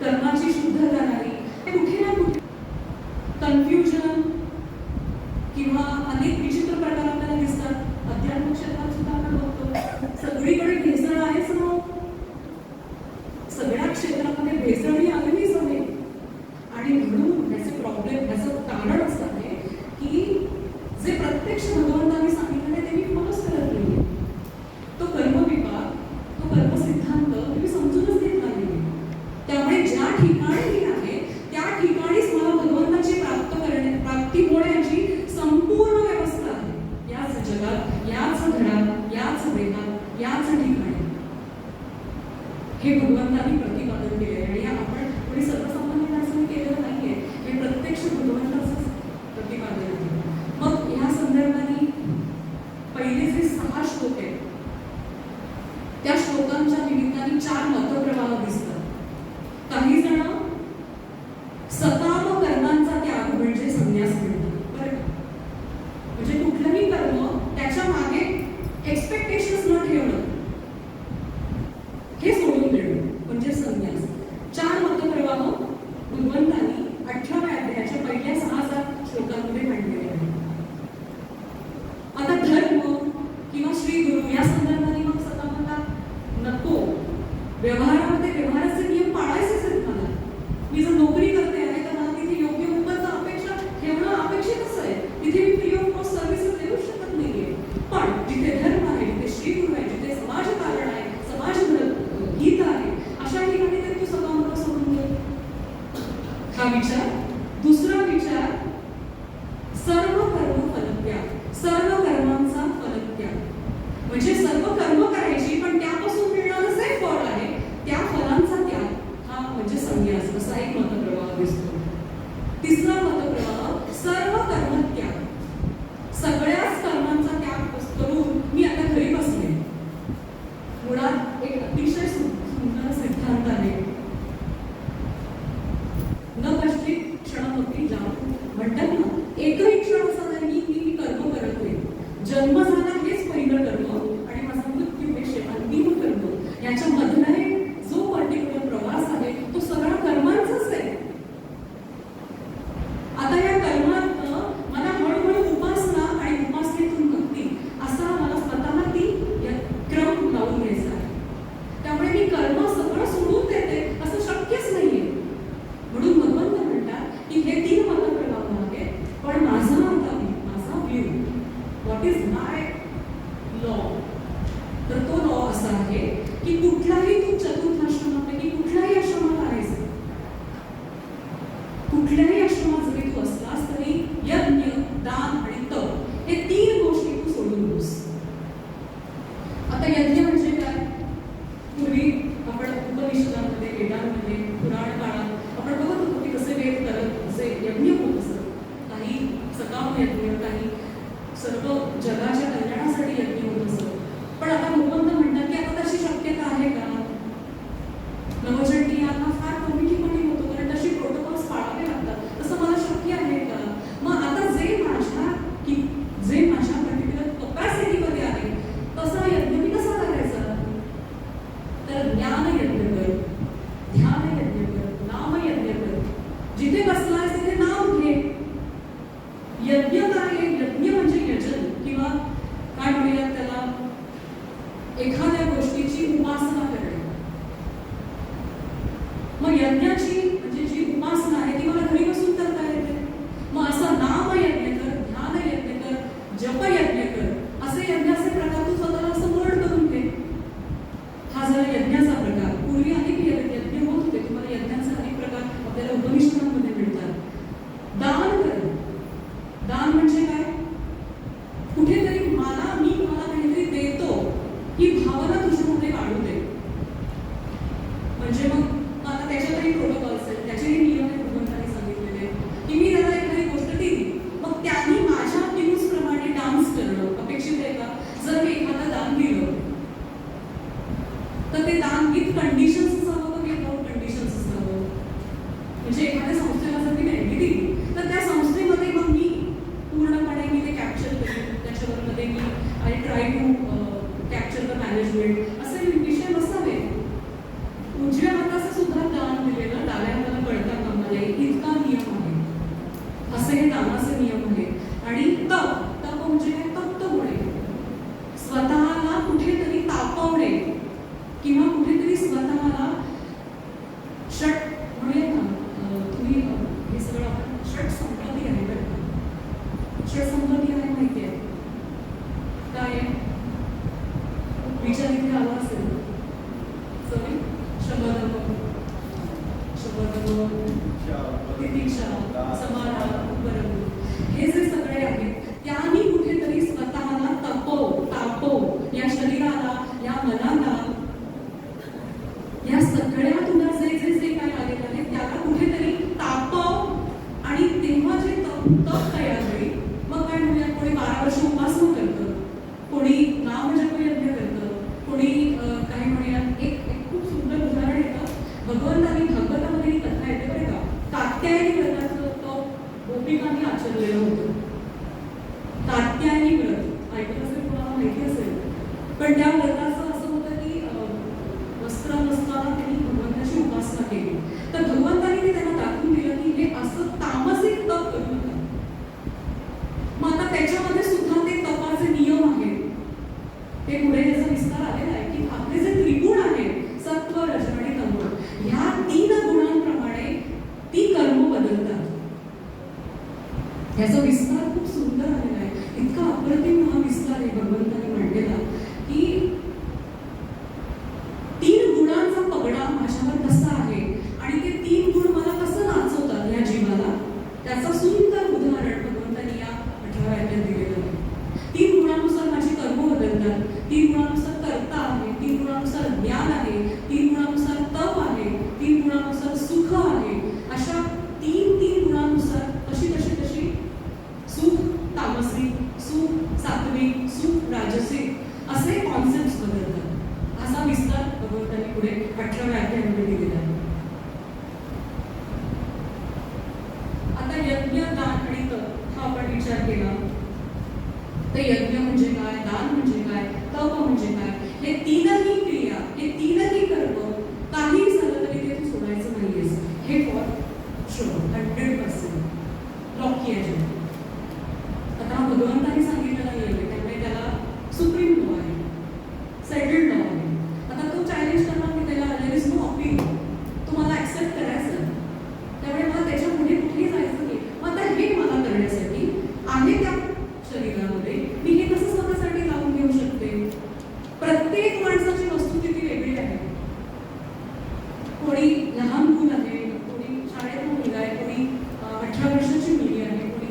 कर्माची शुद्धता नाही, कुठे ना कुठे कन्फ्युजन किंवा अनेक विचित्र प्रकार आपल्याला दिसतात. अध्यात्म क्षेत्रात सुद्धा आपण बघतो सगळीकडे भेसळ आहेच ना. सगळ्या क्षेत्रामध्ये भेसळ ही आगळीच आहे. आणि म्हणून याचे प्रॉब्लेम, याचं कारण असं आहे की जे प्रत्यक्ष भगवंतांनी सांगितलं ते मी फॉलोच करत नाही. तो कर्मविभाग, तो कर्मसिद्धांत मी समजूनच घेत नाही. त्यामुळे ज्या ठिकाणी मी आहे त्या ठिकाणीच मला भगवंताची प्राप्ती होण्याची संपूर्ण व्यवस्था आहे. याच जगात, याच घरात, याच देहात, याच ठिकाणी हे भगवंतांनी प्रतिपादन केले. आणि आपण कोणी सर्वसामान्य माणसाने केलेलं नाहीये, हे प्रत्यक्ष भगवंताचंच प्रतिपादन आहे. मग ह्या संदर्भाने पहिले जे 6 श्लोक आहेत त्या श्लोकांच्या निमित्ताने 4 मतप्रवाह दिसतात. काही जण सकाम कर्मांचा त्याग म्हणजे संन्यास म्हणतात, बरं का? म्हणजे कुठलंही कर्म त्याच्या मागे एक्सपेक्टेशन्स न ठेवणं, हे सोडून देणं म्हणजे संन्यास. 4 मतप्रवाह भगवंतांनी 18व्या अध्यायाच्या पहिल्या 6-7 श्लोकांमध्ये मांडलेले आहेत. आता धर्म किंवा श्री गुरु या संदर्भाने मग स्वतः म्हणतात नको, व्यवहारामध्ये व्यवहाराचे नियम पाळायचेच आहेत मला. मी जर नोकरी करते आहे तर मला तिथे योग्य मोबदला अपेक्षा ठेवणं अपेक्षितच आहे. तिथे मी फ्री ऑफ कॉस्ट सर्व्हिसेस देऊ शकत नाहीये. पण जिथे धर्म आहे, जिथे श्री गुरु आहे, जिथे समाजकारण आहे, समाज हित आहे, अशा ठिकाणी तरी तू सकाम सोडून दे. हा विचार. दुसरा विचार, सर्व कर्म फलत्याग, सर्व कर्मांचा फलत्याग म्हणजे सर्व कर्म करायची पण त्यापासून मिळणारं जे फळ आहे त्या फलांचा त्याग, हा म्हणजे संन्यास. असा एक मतप्रवाह दिसतो. तिसरा मतप्रवाह, सर्व कर्मत्याग, सगळ्याच कर्मांचा त्याग करून मी आता घरी बसले. मुळात एक अतिशय सुंदर सिद्धांत आहे. न कष्टित क्षणमपि जाऊ म्हणतात ना, एकही क्षण असा नाही की मी कर्म करत नाही. जन्म झाला हेच पहिलं कर्म आणि माझा मृत्यू हे अंतिम कर्म. याच्या मधला जो पर्टिक्युलर प्रवास आहे तो सगळा कर्मांचाच आहे. आता या कर्मात मला हळूहळू उपासना आणि उपासनेतून भक्ती असा मला स्वतःला ती क्रम लावून घ्यायचा आहे. त्यामुळे मी कर्म सगळं सोडून देते असं शक्यच नाहीये. म्हणून भगवंत म्हणतात की हे 3 मतप्रवाह आहेत, पण माझा view, what is my law, तर तो लॉ असा आहे की कुठलाही तू चतुर्थाश्रमापैकी कुठल्याही आश्रमात आहेस, कुठल्याही आश्रमात जरी तू असलास तरी यज्ञ, दान आणि तप हे 3 गोष्टी तू सोडून नकोस. आता यज्ञ म्हणजे काय? पूर्वी आपण उपनिषदांमध्ये, वेदांमध्ये, पुराण काळात आपण बघत होतो की कसे वेद करत, कसे यज्ञ होत असत. काही सकाम यज्ञ, काही सर्व जगाच्या कल्याणासाठी यज्ञ होत असत. पण आता भगवंत म्हणतात की आता तशी शक्यता आहे का? नवचंडी यांना फार कमी ठिकाणी होतो, कारण तशी प्रोटोकॉल्स पाळावे लागतात. तसं मला शक्य आहे का? मग आता जे माझ्या पर्टिक्युलर कपॅसिटीमध्ये आहे तसा यज्ञ मी कसा करायचा? तर ज्ञान यज्ञ कर, ध्यान यज्ञ कर, नाम यज्ञ कर. जिथे बसलाय तिथे नाव घे. यज्ञ काय? यज्ञ म्हणजे यजन किंवा काय म्हणूयात त्याला, एखाद्या गोष्टीची उपासना करणे. मग यज्ञाची म्हणजे जी उपासना आहे ती मला घरी बसून करता येते. मग असा नाम यज्ञ कर, ध्यान यज्ञ कर, जप यज्ञ कर, असे यज्ञाचे प्रकार तू स्वतःला असं वर्ड करून घे. हा झाला यज्ञाचा प्रकार. पूर्वी अनेक यज्ञ होत होते. तुम्हाला यज्ञाचे अनेक प्रकार आपल्याला उपनिषदांमध्ये मिळतात. दान कर. दान म्हणजे काय? कुठेतरी मी मला काहीतरी देतो ही भावना तुझ्यामध्ये वाढू दे. म्हणजे मग आता त्याच्यातही प्रोटोकॉल्स आहेत, त्याचेही नियम आहेत भगवंतांनी सांगितलेले की मी त्याला एखादी गोष्ट दिली मग त्यांनी माझ्या व्ह्यूज प्रमाणे डान्स करणं अपेक्षित आहे का? जर मी एखादं दान दिलं तर ते दान विथ कंडिशन्स असावं का विदाउट कंडिशन्स असावं? म्हणजे एखाद्या संस्थेला जर मी देणगी दिली तर त्या संस्थेमध्ये मग मी पूर्णपणे मी ते कॅप्चर करेन, त्याच्यामध्ये मी I try to capture the management असे विषय नसावे. उजव्या हाताचं सुद्धा दान दान दिलेलं डाव्या हाताला कळता कामा नये इतका नियम आहे. असे हे दानाचे नियम आहेत. आणि तप तप म्हणजे काय? तप्त होणे, स्वतःला कुठेतरी तापवणे किंवा कुठेतरी स्वतःला षट म्हणूया ना, तुम्ही हे सगळं आपण षट संपत्ती आहे बरं का? षट संपत्ती आहे माहिती आहे काय आहे? विचार इथे आला असेल. सॉरी, शब्द तितिक्षा, समाधान, बरोबर, हे जे सगळे आहेत त्यांनी कुठेतरी स्वतःला तापव या शरीराला, या मनाला, या सगळ्या तुला जे जे जे काय आलेलं आहे त्याला कुठेतरी तापव. आणि तेव्हा जे तप तयार होईल. मग काय म्हणूया, कोणी 12 वर्ष उपासना करतं, कोणी नामजप यज्ञ करतं, कोणी काय म्हणूया. एक खूप सुंदर उदाहरण येतं भगवंतांनी भागवतामध्ये ही कथा येते बरं का. कात्यायनी व्रताचं गोपिकांनी आचरलेलं होतं. कात्यायनी व्रत ऐकलं असेल, तुम्हाला माहिती असेल. पण त्या व्रताचं असं होतं की वस्त्र नसताना त्यांनी भगवंताची उपासना केली. तर भगवंतांनी त्यांना दाखवून दिलं की हे असं तामसिक तप करू नका. मग आता त्याच्यामध्ये सुद्धा ते तपाचे नियम आहेत. ते पुढे त्याचा विस्तार आलेला आहे की आपले जे त्रिगुण आहेत, सत्व, रज आणि तमो, ह्या 3 गुणांप्रमाणे ती कर्म बदलतात. याचा विस्तार खूप सुंदर आलेला आहे. इतका अप्रतिम हा विस्तार आहे भगवंतांनी मांडलेला की 3 गुणांचा पगडा माझ्यावर कसा आहे आणि ते 3 गुण मला कसं नाचवतात या जीवाला, त्याचं सुंदर उदाहरण भगवंतांनी या 18व्या अध्यायात दिलेलं आहे. 3 गुणांनुसार माझी कर्म बदलतात. 3 गुणांनुसार कर्ता आहे, 3 गुणांनुसार ज्ञान आहे, 3 गुणांनुसार तप आहे, 3 गुणांनुसार सुख आहे. अशा 3 गुणांनुसार कशी सुख तामसिक, सुख सात्विक, सुख राजसिक असे कॉन्सेप्ट बदलतात. असा विस्तार भगवंतांनी पुढे 18व्या अध्यायामध्ये दिलेला आहे. आता यज्ञ, दान आणि तप हा आपण विचार केला. तर यज्ञ म्हणजे काय, दान म्हणजे काय, तप म्हणजे काय, हे 3ही क्रिया, हे 3ही कर्म काही झालं तरी ते तू सोडायचं नाहीयेस. हे फॉर शुअर 100% लॉकी आहे. आता भगवंतांनी सांगितलेला नियम आहे, त्यामुळे त्याला सुप्रीम लॉ आहे, सेटल्ड लॉ आहे. आता तो चॅलेंज करणार की त्याला देयर इज नो अपील, तुम्हाला ऍक्सेप्ट करायचं. त्यामुळे मला त्याच्या पुढे कुठेही जायचं नाही. मग आता हे मला करण्यासाठी आहे त्या शरीरामध्ये मी हे कसं स्वतःसाठी लावून घेऊ शकते. प्रत्येक माणसाची वस्तुस्थिती वेगळी आहे. कोणी लहान मुल आहे, कोणी शाळेत मुलगा आहे, कोणी 18 वर्षाची मुलगी आहे, कोणी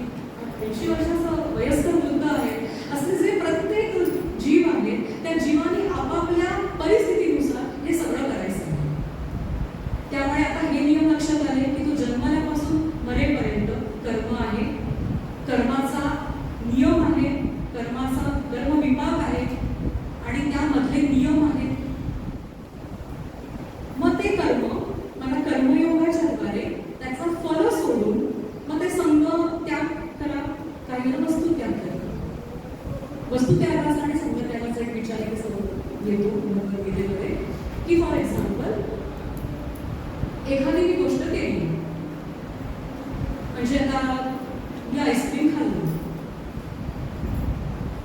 80 वर्षाचा वयस्कर वृद्ध आहे. असे जे प्रत्येक जीव आहे त्या जीवाने आपापल्या परिस्थितीनुसार हे सगळं करायचं आहे. त्यामुळे आता हे नियम लक्षात आले की तो जन्मल्यापासून मरेपर्यंत कर्म आहे, कर्माचा नियम आहे, कर्माचा कर्म विभाग आहे आणि त्यामधले नियम आहेत. मग ते कर्म मला कर्मयोगाच्या द्वारे त्याचं फल सोडून मग ते संग त्याग करा, काही वस्तू त्याग करा. वस्तू त्यागाचा आणि संग त्यागाचा एक विचार येतो भगवद्गीतेमध्ये की फॉर एक्झाम्पल एखादी मी गोष्ट केली, म्हणजे आता मी आईस्क्रीम खाल्लं.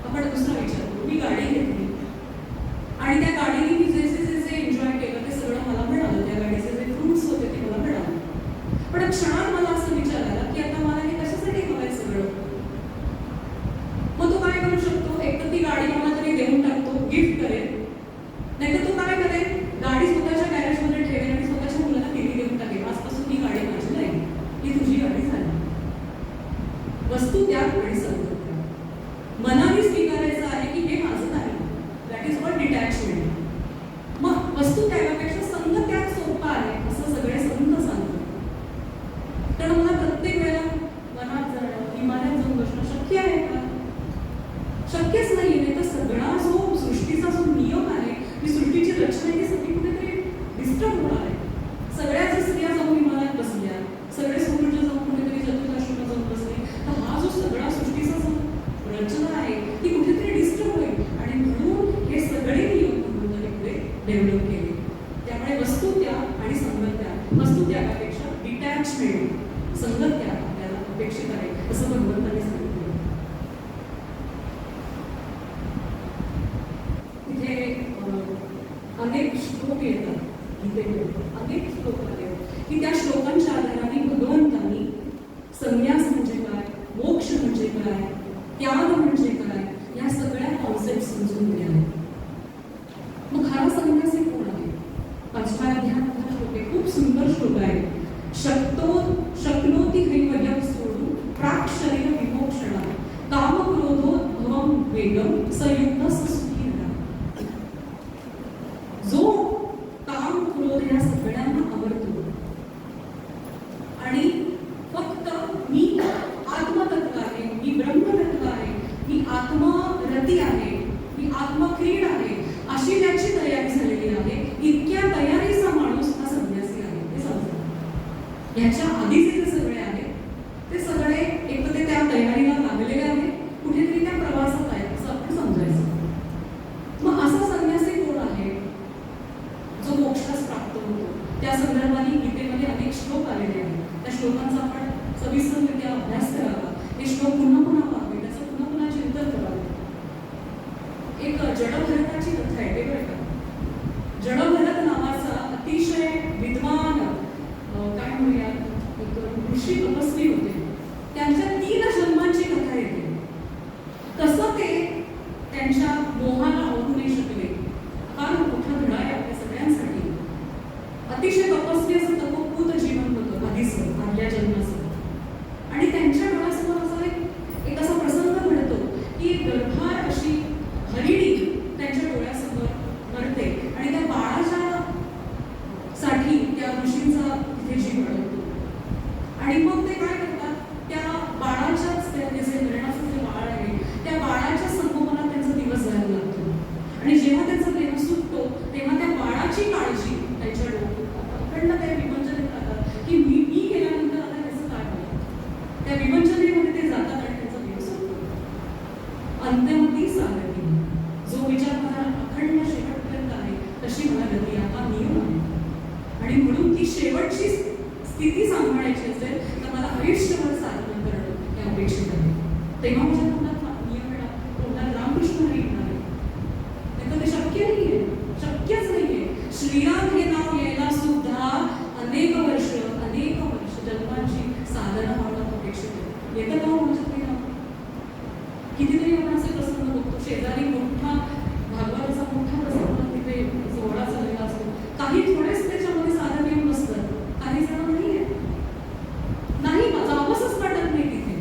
आपण दुसरा विचार करू, मी गाडी घेतली आणि त्या गाडीने मी जे जे एन्जॉय केलं ते सगळं मला मिळालं. त्या गाडीचे जे फ्रुट्स होते ते मला मिळाले. पण क्षणात मला असं विचार आला की आता मला हे कशासाठी हवंय सगळं. मग तो काय करू शकतो, एक तर ती गाडी मला तरी देऊन टाकतो, गिफ्ट करेल. नाहीतर तो काय करेल, गाडी स्वतःच्या गॅरेजमध्ये ठेवेल आणि स्वतःच्या मुलाला टीव्ही देऊन टाकेल. वस्तू त्यागापेक्षा डिटॅचमेंट, संगत त्याग आपल्याला अपेक्षित आहे असं भगवंतांनी सांगितलं. तिथे अनेक श्लोक येतात गीतेमध्ये, अनेक श्लोक आले की त्या श्लोकांच्या आधाराने भगवंतांनी संन्यास म्हणजे काय, मोक्ष म्हणजे काय, त्याग म्हणजे काय, या सगळ्या कॉन्सेप्ट समजून दिल्या आहेत. मग खरा संन्यासी कोण आहे? 5व्या अध्यायात श्लोक आहे, खूप सुंदर श्लोक आहे. शक्नोती हैवयं सोडून प्राक शरीर विमोक्षणा काम क्रोधो भवं वेगम संयुक्त सुखी नरा. जो काम क्रोध या सगळ्यांना आवडतो आणि फक्त मी आत्मतत्व आहे, मी ब्रह्मतत्व आहे, मी आत्मरती आहे, मी आत्मक्रीड आहे, अशी त्याची तयारी झालेली आहे, इतक्या तयारीचा माणूस हा संन्यासी आहे. हे समजा ह्याच्या आधीचे जे सगळे आहे ते सगळे एक तर ते त्या तयारीला लागलेले आहे, कुठेतरी त्या प्रवासात आहे असं आपण समजायचं. मग असा संन्यासी कोण आहे जो मोक्षास प्राप्त होतो? त्या संदर्भाने गीतेमध्ये अनेक श्लोक आलेले आहेत. त्या श्लोकांचा आपण सविस्तररित्या अभ्यास करावा, हे श्लोक पुन्हा पुन्हा पाहावे, त्याचं पुन्हा पुन्हा चिंतन करावे. एक जडभरताची कथा आहे, ते बरं का. जडभरत नावाचा अतिशय विद्वान काय म्हणूया एक ऋषी तपस्वी होते. त्यांच्या 3 जन्मांची कथा येते. कसं ते त्यांच्या मोहाला अडकू नाही शकले, फार मोठा धडा आहे आपल्या सगळ्यांसाठी. अतिशय तपस्वी असं तपोपूत जीवन होतं आधीचं, आदल्या जन्माचं. आणि त्यांच्या डोळ्यासमोर असा एक असा प्रसंग घडतो की गर्भार अशी हरिणी त्यांच्या डोळ्यासमोर मरते आणि त्या बाळाच्या साठी त्या ऋषींचा तिथे जीव अडकतो. आणि मग ते काय करतात, त्या बाळाच्याच जे मरणाचं जे बाळ आहे त्या बाळाच्या संगोपनात त्यांचा दिवस जायला लागतो. आणि जेव्हा त्यांचा देह सुटतो तेव्हा त्या बाळाची काळजी त्यांच्या डोक्यात अखंड त्या विमंचनेत राहतात की मी गेल्यानंतर आता त्याचं काय होईल. त्या विमंचनेमध्ये ते जातात आणि त्यांचा देह सुटतो. अंत्यमती सागती, जो विचार मला अखंड शेवटपर्यंत आहे तशी मला गती, हा नियम आहे. आणि म्हणून ती शेवटची स्थिती सांभाळायची असेल तर मला आयुष्यभर साधना करणं हे अपेक्षित आहे. तेव्हा माझ्या तोंडात नियम येणार, तोंडात रामकृष्ण नाही येणार आहे. नाही तर ते शक्य नाही आहे, शक्यच नाही आहे. श्रीराम हे नाव यायला सुद्धा अनेक वर्ष जन्मांची साधना होणं अपेक्षित आहे. येतं का म्हणजे ते नाव? कितीतरी आपण असे प्रसंग बघतो, शेजारी मोठा भागवताचा मोठा प्रसंग तिथे सोहळा चाललेला असतो, काही थोडेच त्याच्यामध्ये साधन येऊन बसतात, काही जण नाही जावंसच वाटत नाही तिथे.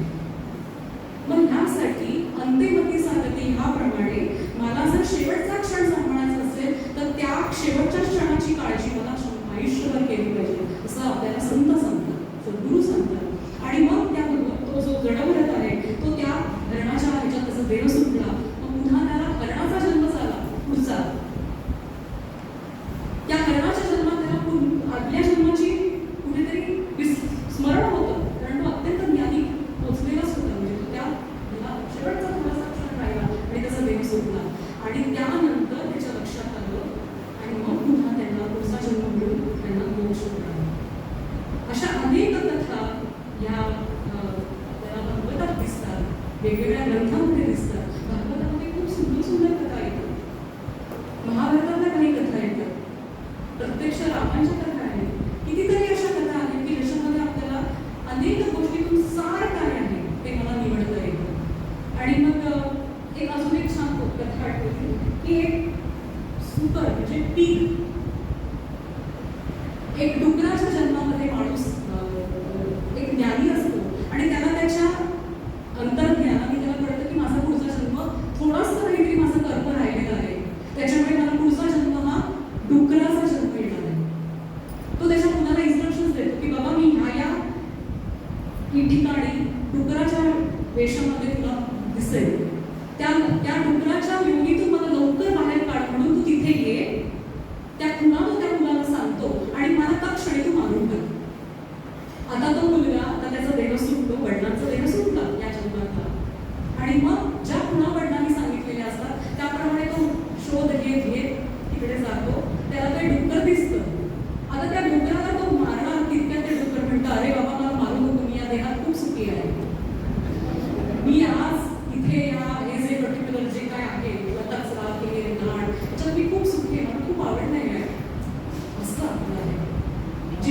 मग ह्यासाठी अंत्यमती सागती हा प्रमाणे मला जर शेवटचा क्षण सांभाळायचा असेल तर त्या शेवटच्या क्षणाची काळजी मला आयुष्यभर केली पाहिजे असं आपल्याला संत सांगतात, सद्गुरू सांगतात. आणि मग त्या तो जो जडभरत आहे तो त्या हरणाच्या ह्याच्यात त्याचा देह सुटला, मग पुन्हा त्याला हरणाचा जन्म झाला पुढचा. त्या हरणाच्या जन्मात त्याला आदल्या जन्माची कुठेतरी स्मरण होतं, कारण तो अत्यंत ज्ञानी पोचलेलाच होता. म्हणजे तो त्या शेवटचा थोडासा क्षण राहिला आणि त्याचा देह सुटला. आणि त्यानंतर त्याच्या लक्षात आलं आणि मग पुन्हा त्यांना पुढचा जन्म मिळून त्यांना मोक्ष मिळाला. अशा अनेक कथा या भागवतात दिसतात, वेगवेगळ्या ग्रंथांमध्ये दिसतात. भागवतामध्ये खूप सुंदर सुंदर कथा येतात, महाभारतातल्या काही कथा येतात, प्रत्यक्ष रामांच्या कथा आहेत. कितीतरी अशा कथा आहेत की ज्याच्यामध्ये आपल्याला अनेक गोष्टीतून सार काय आहे ते मला निवडता येतं. आणि मग अजून एक छान कथा आठवली की एक सुकर म्हणजे पीक, एक डुकराच्या जन्मामध्ये माणूस एक ज्ञानी असतो आणि त्याला त्याच्या अंतर्ज्ञानाने त्याला कळतं की माझा पुढचा जन्म थोडासा काहीतरी माझं कर्म राहिलेलं आहे, त्याच्यामुळे मला पुढचा जन्म हा डुकराचा जन्म येणार आहे. तो त्याच्या मुलाला इन्स्ट्रक्शन्स देतो की बाबा मी ह्या ठिकाणी डुकराच्या वेशामध्ये तुला दिसेल, त्या डुकराच्या योनीतून मला लवकर बाहेर काढ म्हणून तू तिथे ये. त्या पुन्हा तो त्या मुलाला सांगतो आणि मला त्या क्षणी तू मारून टाक.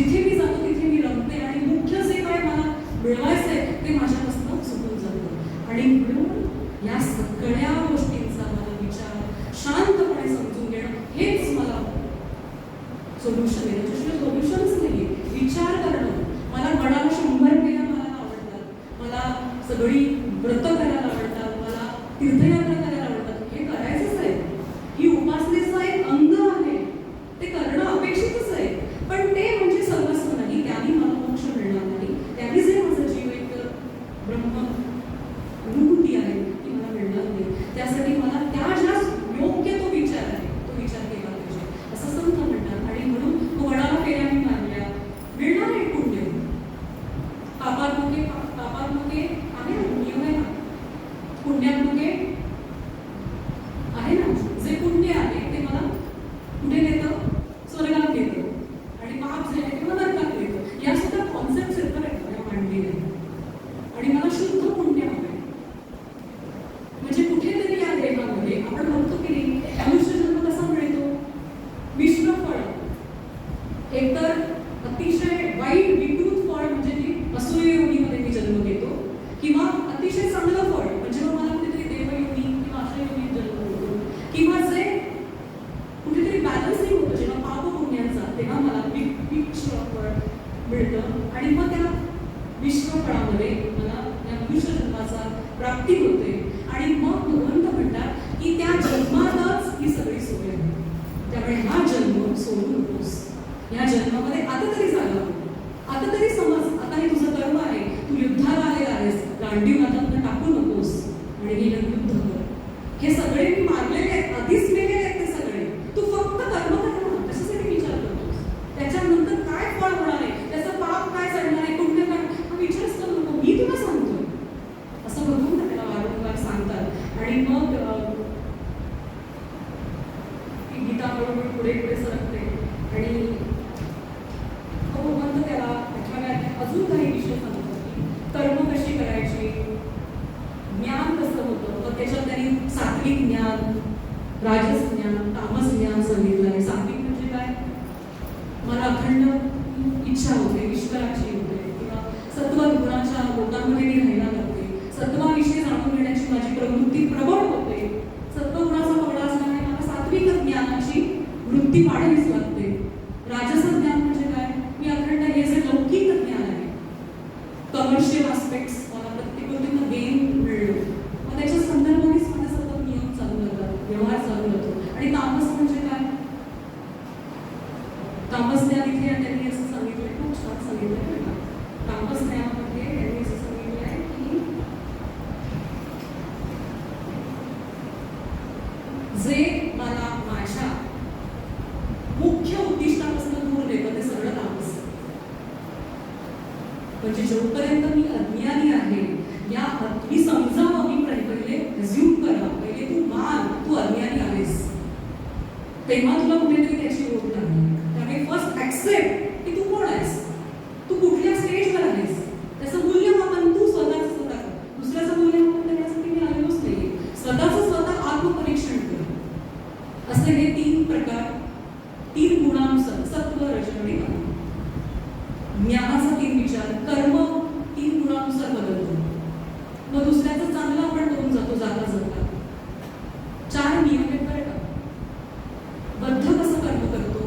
जिथे मी जातो तिथे मी रमते आणि मुख्य जे काय मला मिळवायचं आहे ते माझ्यापासून सुटून जातं. आणि म्हणून या सगळ्या गोष्टींचा मला विचार शांतपणे समजून घेणं हेच मला सोल्युशन आहे. त्याच्याशिवाय सोल्युशनच नाही. विचार करणं. मला गडाला 100 फेऱ्या मारायला आवडतात, मला सगळी व्रत करायला आवडतात, मला तीर्थयात्रा करायला आवडतात. हे करायचंच आहे. ही उपासनेचं एक अंग आहे. ते करणं अपेक्षितच आहे. पण ते म्हणजे सर्वस्व नाही. त्याने मला मोक्ष मिळणार नाही. त्याने जे माझं जीव एक ब्रह्म अनुभूती आहे ती मला मिळणार नाही. त्यासाठी मला त्या ज्या योग्य तो विचार आहे तो विचार केला पाहिजे असं संत म्हणतात. आणि म्हणून वडाला फेऱ्या मी मारल्या मिळणार आहे पुण्य. पापात्मुखे आहे ना, नियम आहे ना. पुण्यात्मुखे आहे ना. जे पुण्य आहे ते मला कुठे नेतं? स्वर्गात नेतं. आणि पाप जे आहे ते मला नरकात नेतं. या सुद्धा कॉन्सेप्ट सेपरेट मांडलेले आहे. आणि मला शुद्ध पुण्य हवं आहे. म्हणजे कुठेतरी या देहामध्ये आपण म्हणतो की नाही मनुष्य जन्म कसा मिळतो? मिश्र फळ. एकतर अतिशय वाईट विकृत फळ म्हणजे ती असुरी योनीमध्ये मी जन्म घेतो, किंवा अतिशय चांगलं फळ म्हणजे मग मला कुठेतरी देवयोनी किंवा अशा योनीत जन्म होतो, किंवा जे कुठेतरी बॅलन्सिंग होतं जेव्हा पाप पुण्यांचा तेव्हा मला मिश्र फळ मिळतं. आणि मग त्या मिश्र फळामध्ये मला या मनुष्य जन्माचा प्राप्ती होते. आणि मग भगवंत म्हणतात की त्या जन्मातच ही सगळी सोय आहे. त्यामुळे हा जन्म सोडू नकोस. या जन्मामध्ये आता तरी झालं, आता तरी समज आता हे तुझं कर्म आहे. तू युद्धाला आलेला आहेस. गांडीव हातातनं टाकू नकोस आणि हे युद्ध कर. हे सगळे मी मारलेले आहेत, आधीच मेलेले आहेत ते सगळे. तू फक्त कर्म कर ना. कशासाठी विचार करतोस? त्याच्यानंतर काय फळ होणार आहे, त्याचं पाप काय चढणार आहे, पुण्य काय, हा विचारच करू नको. मी तुला सांगतोय असं बघून त्याला वारंवार सांगतात. आणि मग गीता हळूहळू पुढे पुढे सरकते. आणि भगवंत त्याला आठव्यात अजून काही विषय सांगतात की कर्म कशी करायची, ज्ञान कसं होतं. मग त्याच्यात त्यांनी सात्विक ज्ञान, राजस ज्ञान, तामस ज्ञान सांगितलं आहे. सात्विक म्हणजे काय? मला अखंड इच्छा होते ईश्वराची होते, किंवा सत्व गुणाच्या लोकांमध्ये मी राहायला लागते. सत्वाविषयी जाणून घेण्याची माझी प्रवृत्ती प्रबळ होते. सत्वगुणाचा पगडा असल्यामुळे मला सात्विक ज्ञानाची वृत्ती वाढवीच लागते. राजस ज्ञान म्हणजे काय? मी अखंड हे जे लौकिक ज्ञान आहे, कमर्शियल आस्पेक्ट्स मला प्रत्येक गोष्टीनं गेन मिळलं. मग त्याच्या संदर्भानेच माझे सतत नियम चालू राहतात, व्यवहार चालू राहतो. आणि तामस म्हणजे काय? तामस ज्ञान इथे त्यांनी असं सांगितलंय, खूप छान सांगितलंय का? तामस ज्ञानामध्ये त्यांनी असं सांगितलंय की जे मला माझ्या मुख्य उद्दिष्टापासून दूर नेतं ते सगळं तामस. म्हणजे जोपर्यंत मी अज्ञानी आहे, या मी समजावं, मी पहिले रिझ्यूम करा, पहिले तू मान तू अज्ञानी आहेस, तेव्हा तुला कुठेतरी त्याची ओढ लागली. त्यामुळे फर्स्ट ऍक्सेप्ट की तू कोण आहेस, तू कुठल्या स्टेजवर आहेस, त्याचं मूल्यमापन तू स्वतःच स्वतः कर. दुसऱ्याचं मूल्यमापन करण्यासाठी मी आलेलोच नाहीये. स्वतःच स्वतः आत्मपरीक्षण कर. असे हे 3 प्रकार, 3 गुणानुसार सत्व, रज आणि तम. ज्ञानाचा 3 विचार, कर्म 3 गुणानुसार बदलतो. मग दुसऱ्याचं चांगलं आपण करून जातो जाता जाता. 4 नियम आहेत बरं का. बद्ध कसं कर्म करतो,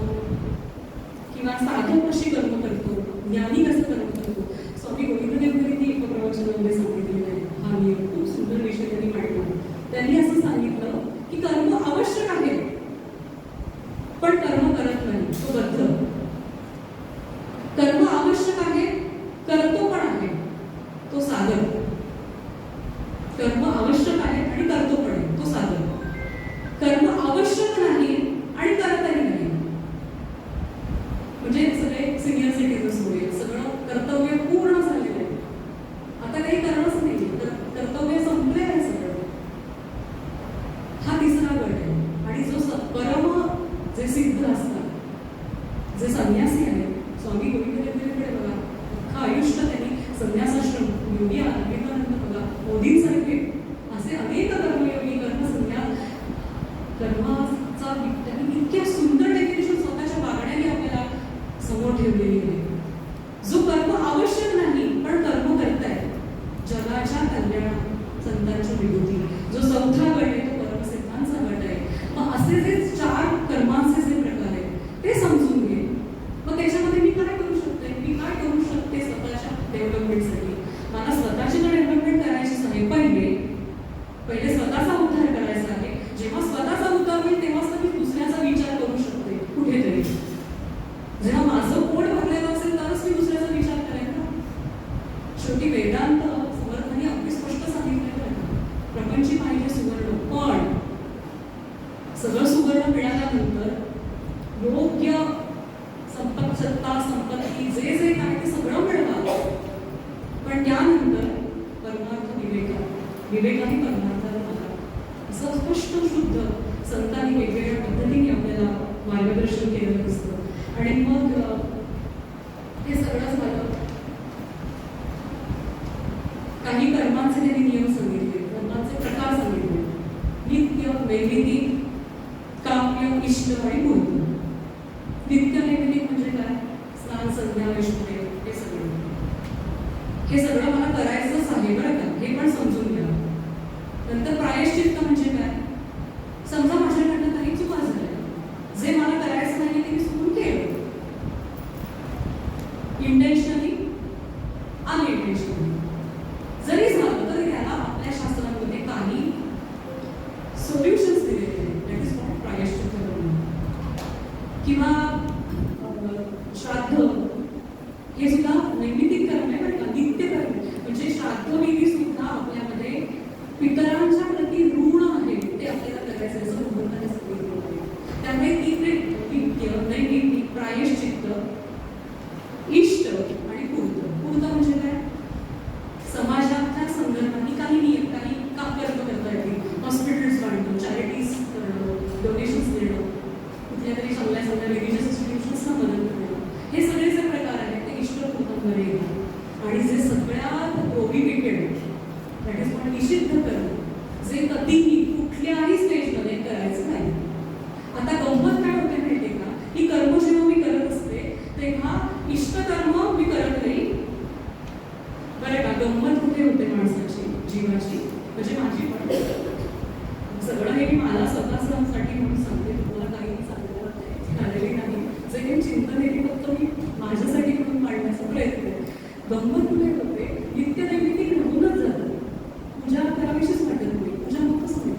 किंवा साधक कशी कर्म करतो, ज्ञानी कसं कर्म करतो. स्वामी गोविंददेवकरांनी एका प्रवचनामध्ये सांगितलेलं आहे. हा नियम खूप सुंदर विषय त्यांनी मांडला. त्यांनी असं सांगितलं की कर्म आवश्यक आहे, पण कर्म करत नाही तो बद्ध. कर्म आवश्यक आहे, करतो पण आहे तो साधक. कर्म आवश्यक आहे आणि करतो पण आहे तो साधक. कर्म आवश्यक नाही आणि करतही नाही. म्हणजे सगळे सिनियर सिटीजन्स होईल, सगळं कर्तव्य पूर्ण झालेलं आहे, आता काही करणंच नाही, कर्तव्य संपलेलं आहे सगळं. हा तिसरा गट आहे. आणि जो परम जे सिद्ध असतात, जे संन्यासी आहेत, स्वामी गोविंददेवकडे बघा, अख्खं आयुष्य त्यांनी संन्यासाश्रम, योगी विवेकानंद बघा, मोदींसारखे असे अनेक कर्मयोगी, कर्मसंन्यास, कर्माचा त्यांनी इतक्या सुंदर डेफिनेशन स्वतःच्या वागण्याने आपल्याला समोर नावं ठेवलेली आहे. जो कर्म आवश्यक नाही पण कर्म करताय जगाच्या कल्याणात संतांच्या विभूती. जो चौथा गट आहे तो परमसिद्धांचा गट आहे. मग असे जे 4 कर्मांचे जे प्रकार आहेत ते समजून घे. मग त्याच्यामध्ये मी काय करू शकते, मी काय करू शकते स्वतःच्या डेव्हलपमेंटसाठी. मला स्वतःची डेव्हलपमेंट करायचीच आहे. पहिले स्वतःचा उद्धार करायचा आहे. जेव्हा स्वतःचा उद्धार होईल तेव्हाच तर मी दुसऱ्याचा विचार करू शकते कुठेतरी. जेव्हा माझं पोट भरलेलं असेल तरच मी दुसऱ्याचा विचार करेन ना. शेवटी वेदांत समर्थांनी अगदी स्पष्ट सांगितलेलं आहे, प्रपंची पाहिजे सुवर्ण, पण सगळं सुवर्ण मिळाल्यानंतर योग्य सत्ता संपत्ती जे जे काय ते सगळं मिळवा, पण त्यानंतर परमार्थ विवेकाने परमार्थाला बघा. असं स्पष्ट शुद्ध संतांनी वेगवेगळ्या पद्धतीने आपल्याला मार्गदर्शन केलेलं असतं. आणि मग हे सगळं झालं. काही कर्मांचे त्यांनी नियम सांगितले, कर्मांचे प्रकार सांगितले. नित्य, नैमित्तिक, काम्य, इष्ट आणि मूर्त. नित्य नैमित्तिक म्हणजे काय? स्नान, संध्या, वैष्णव हे सगळं मला करायचंच आहे बरं का, हे पण समजून घ्या. नंतर प्रायश्चित्त म्हणजे काय? समजा माझ्याकडनं काही चुका झाल्या, जे मला करायचं नाही ते मी चुकून केलं, इंटेन्शनली अनइंटेन्शनली जरी झालं तरी त्याला आपल्या शास्त्रांमध्ये काही सोल्युशन्स दिलेले आहेत. दॅट इज कॉल्ड प्रायश्चित्त. किंवा श्राद्ध हे सुद्धा नैमित्तिक कर्म आहे बरं का, नित्य कर्म. म्हणजे श्राद्ध विधी सुद्धा आपल्यामध्ये पितरांच्या प्रति ऋण आहे ते आपल्याला करायचं असं भगवंताने सांगितलं आहे. त्यामुळे नित्य, नैमित्तिक, प्रायश्चित्त, इष्ट आणि पूर्त. पूर्त म्हणजे काय? समाजाच्या संदर्भाने काही नियम, काही कर्म करता येतील. हॉस्पिटल्स बांधणं, चॅरिटीज करणं, डोनेशन्स देणं, कुठल्या तरी चांगल्या रिलीजियस इन्स्टिट्यूशन्सना मदत करणं, हे सगळे जे प्रकार आहेत ते इष्टपूर्तमध्ये येतात. आणि जे सगळ्यात प्रोहिबिटेड, दॅट इज कॉल्ड निषिद्ध कर्म, जे कधीही कुठल्याही स्टेजमध्ये करायचं नाही. आता गंमत काय होते माहिती का? ही कर्म जेव्हा मी करत असते तेव्हा इष्टकर्म मी करत नाही बरं का. गंमत कुठे होते माणसाची, जीवाची, म्हणजे माझी पण. सगळं हे मी मला स्वतःसाठी म्हणून सांगते, तुम्हाला काही सांगायला आलेली नाही. जे काही चिंतन आहे ते फक्त मी माझ्यासाठी म्हणून मांडण्याचा प्रयत्न आहे. गंमत कुठे होते? नित्य नैमित्तिक राहूनच जातं. पूजा करावीशीच वाटत नाही, पूजा नकोच नाही.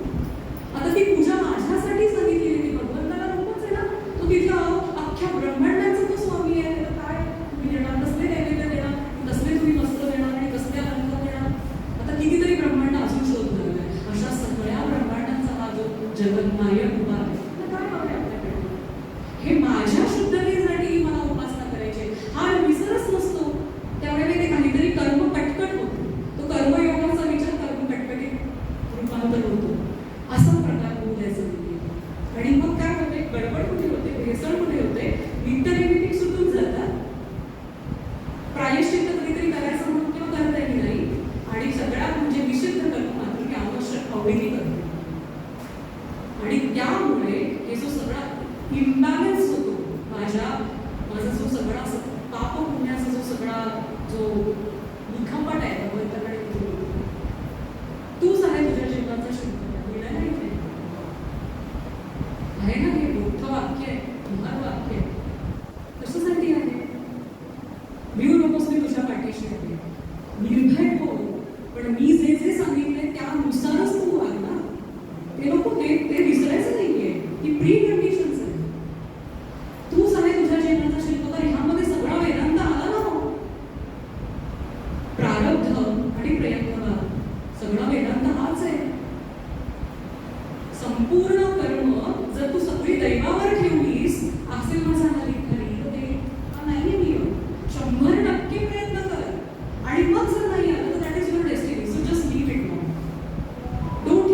आता ती पूजा माझ्यासाठी सांगितलेली, ती भगवंताला नकोच आहे ना. तो तिथला अख्ख्या ब्रह्मांडाचा तो स्वामी आहे. त्याला काय तुम्ही देणार? कसले नैवेद्य देणार? कसले तुम्ही वस्त्र देणार आणि कसले अलंकार देणार? आता कितीतरी ब्रह्मांड अजून शोध लागलाय. अशा सगळ्या ब्रह्मांडांचा हा जो जगन्नायक उभा आहे, काय हवं आहे आपल्याकडे? हे माझ्या शुद्धतेसाठी मला उपासना करायची, हा विसरच नसतो. त्यामुळे मी ते काहीतरी कर्म कटकट होतो. तो कर्मयोगाचा विचार कर्म कटकटीत रूपांतर होतो. असा प्रकार होऊ द्यायचा नाही. आणि मग काय होते? गडबड कुठे होते? भेसळ कुठे होते? नित्य नैमित्तिक सुटून जातात. प्रायश्चित्त कधीतरी करायचं म्हणून किंवा करता येत नाही. आणि सगळ्यात म्हणजे निषिद्ध कर्म मात्र की आवश्यक आवडीने करतो. आणि त्यामुळे हे जो सगळा इम्बॅलन्स होतो, माझा जो सगळा पाप पुण्याचा जो सगळा जो दुखापट आहे भगवंताकडे, तूच आहे तुझ्या जीवनाचा शुद्ध आहे ना. हे मोठं वाक्य आहे, महान वाक्य आहे. कशासाठी आहे? भिऊ नकोस, मी तुझ्या पाठीशी आहे. निर्भय हो, पण मी जे जे सांगितले त्यानुसारच तू वाग ना. ते नको, ते विसरायचं नाहीये. ही प्री कंडिशन्स आहे. तूच आहे तुझ्या जीवनाचा शिल्पकार. ह्यामध्ये सगळा वेदांत आला ना. प्रारब्ध आणि प्रयत्न, सगळा वेदांत हाच आहे. संपूर्ण कर्म जर तू सगळी दैवावर ठेवलीस, असेल माझा हरी तर ते नाहीये नियम. 100% प्रयत्न कर आणि मग जर नाही आलं तर that is your destiny. So just leave it now. Don't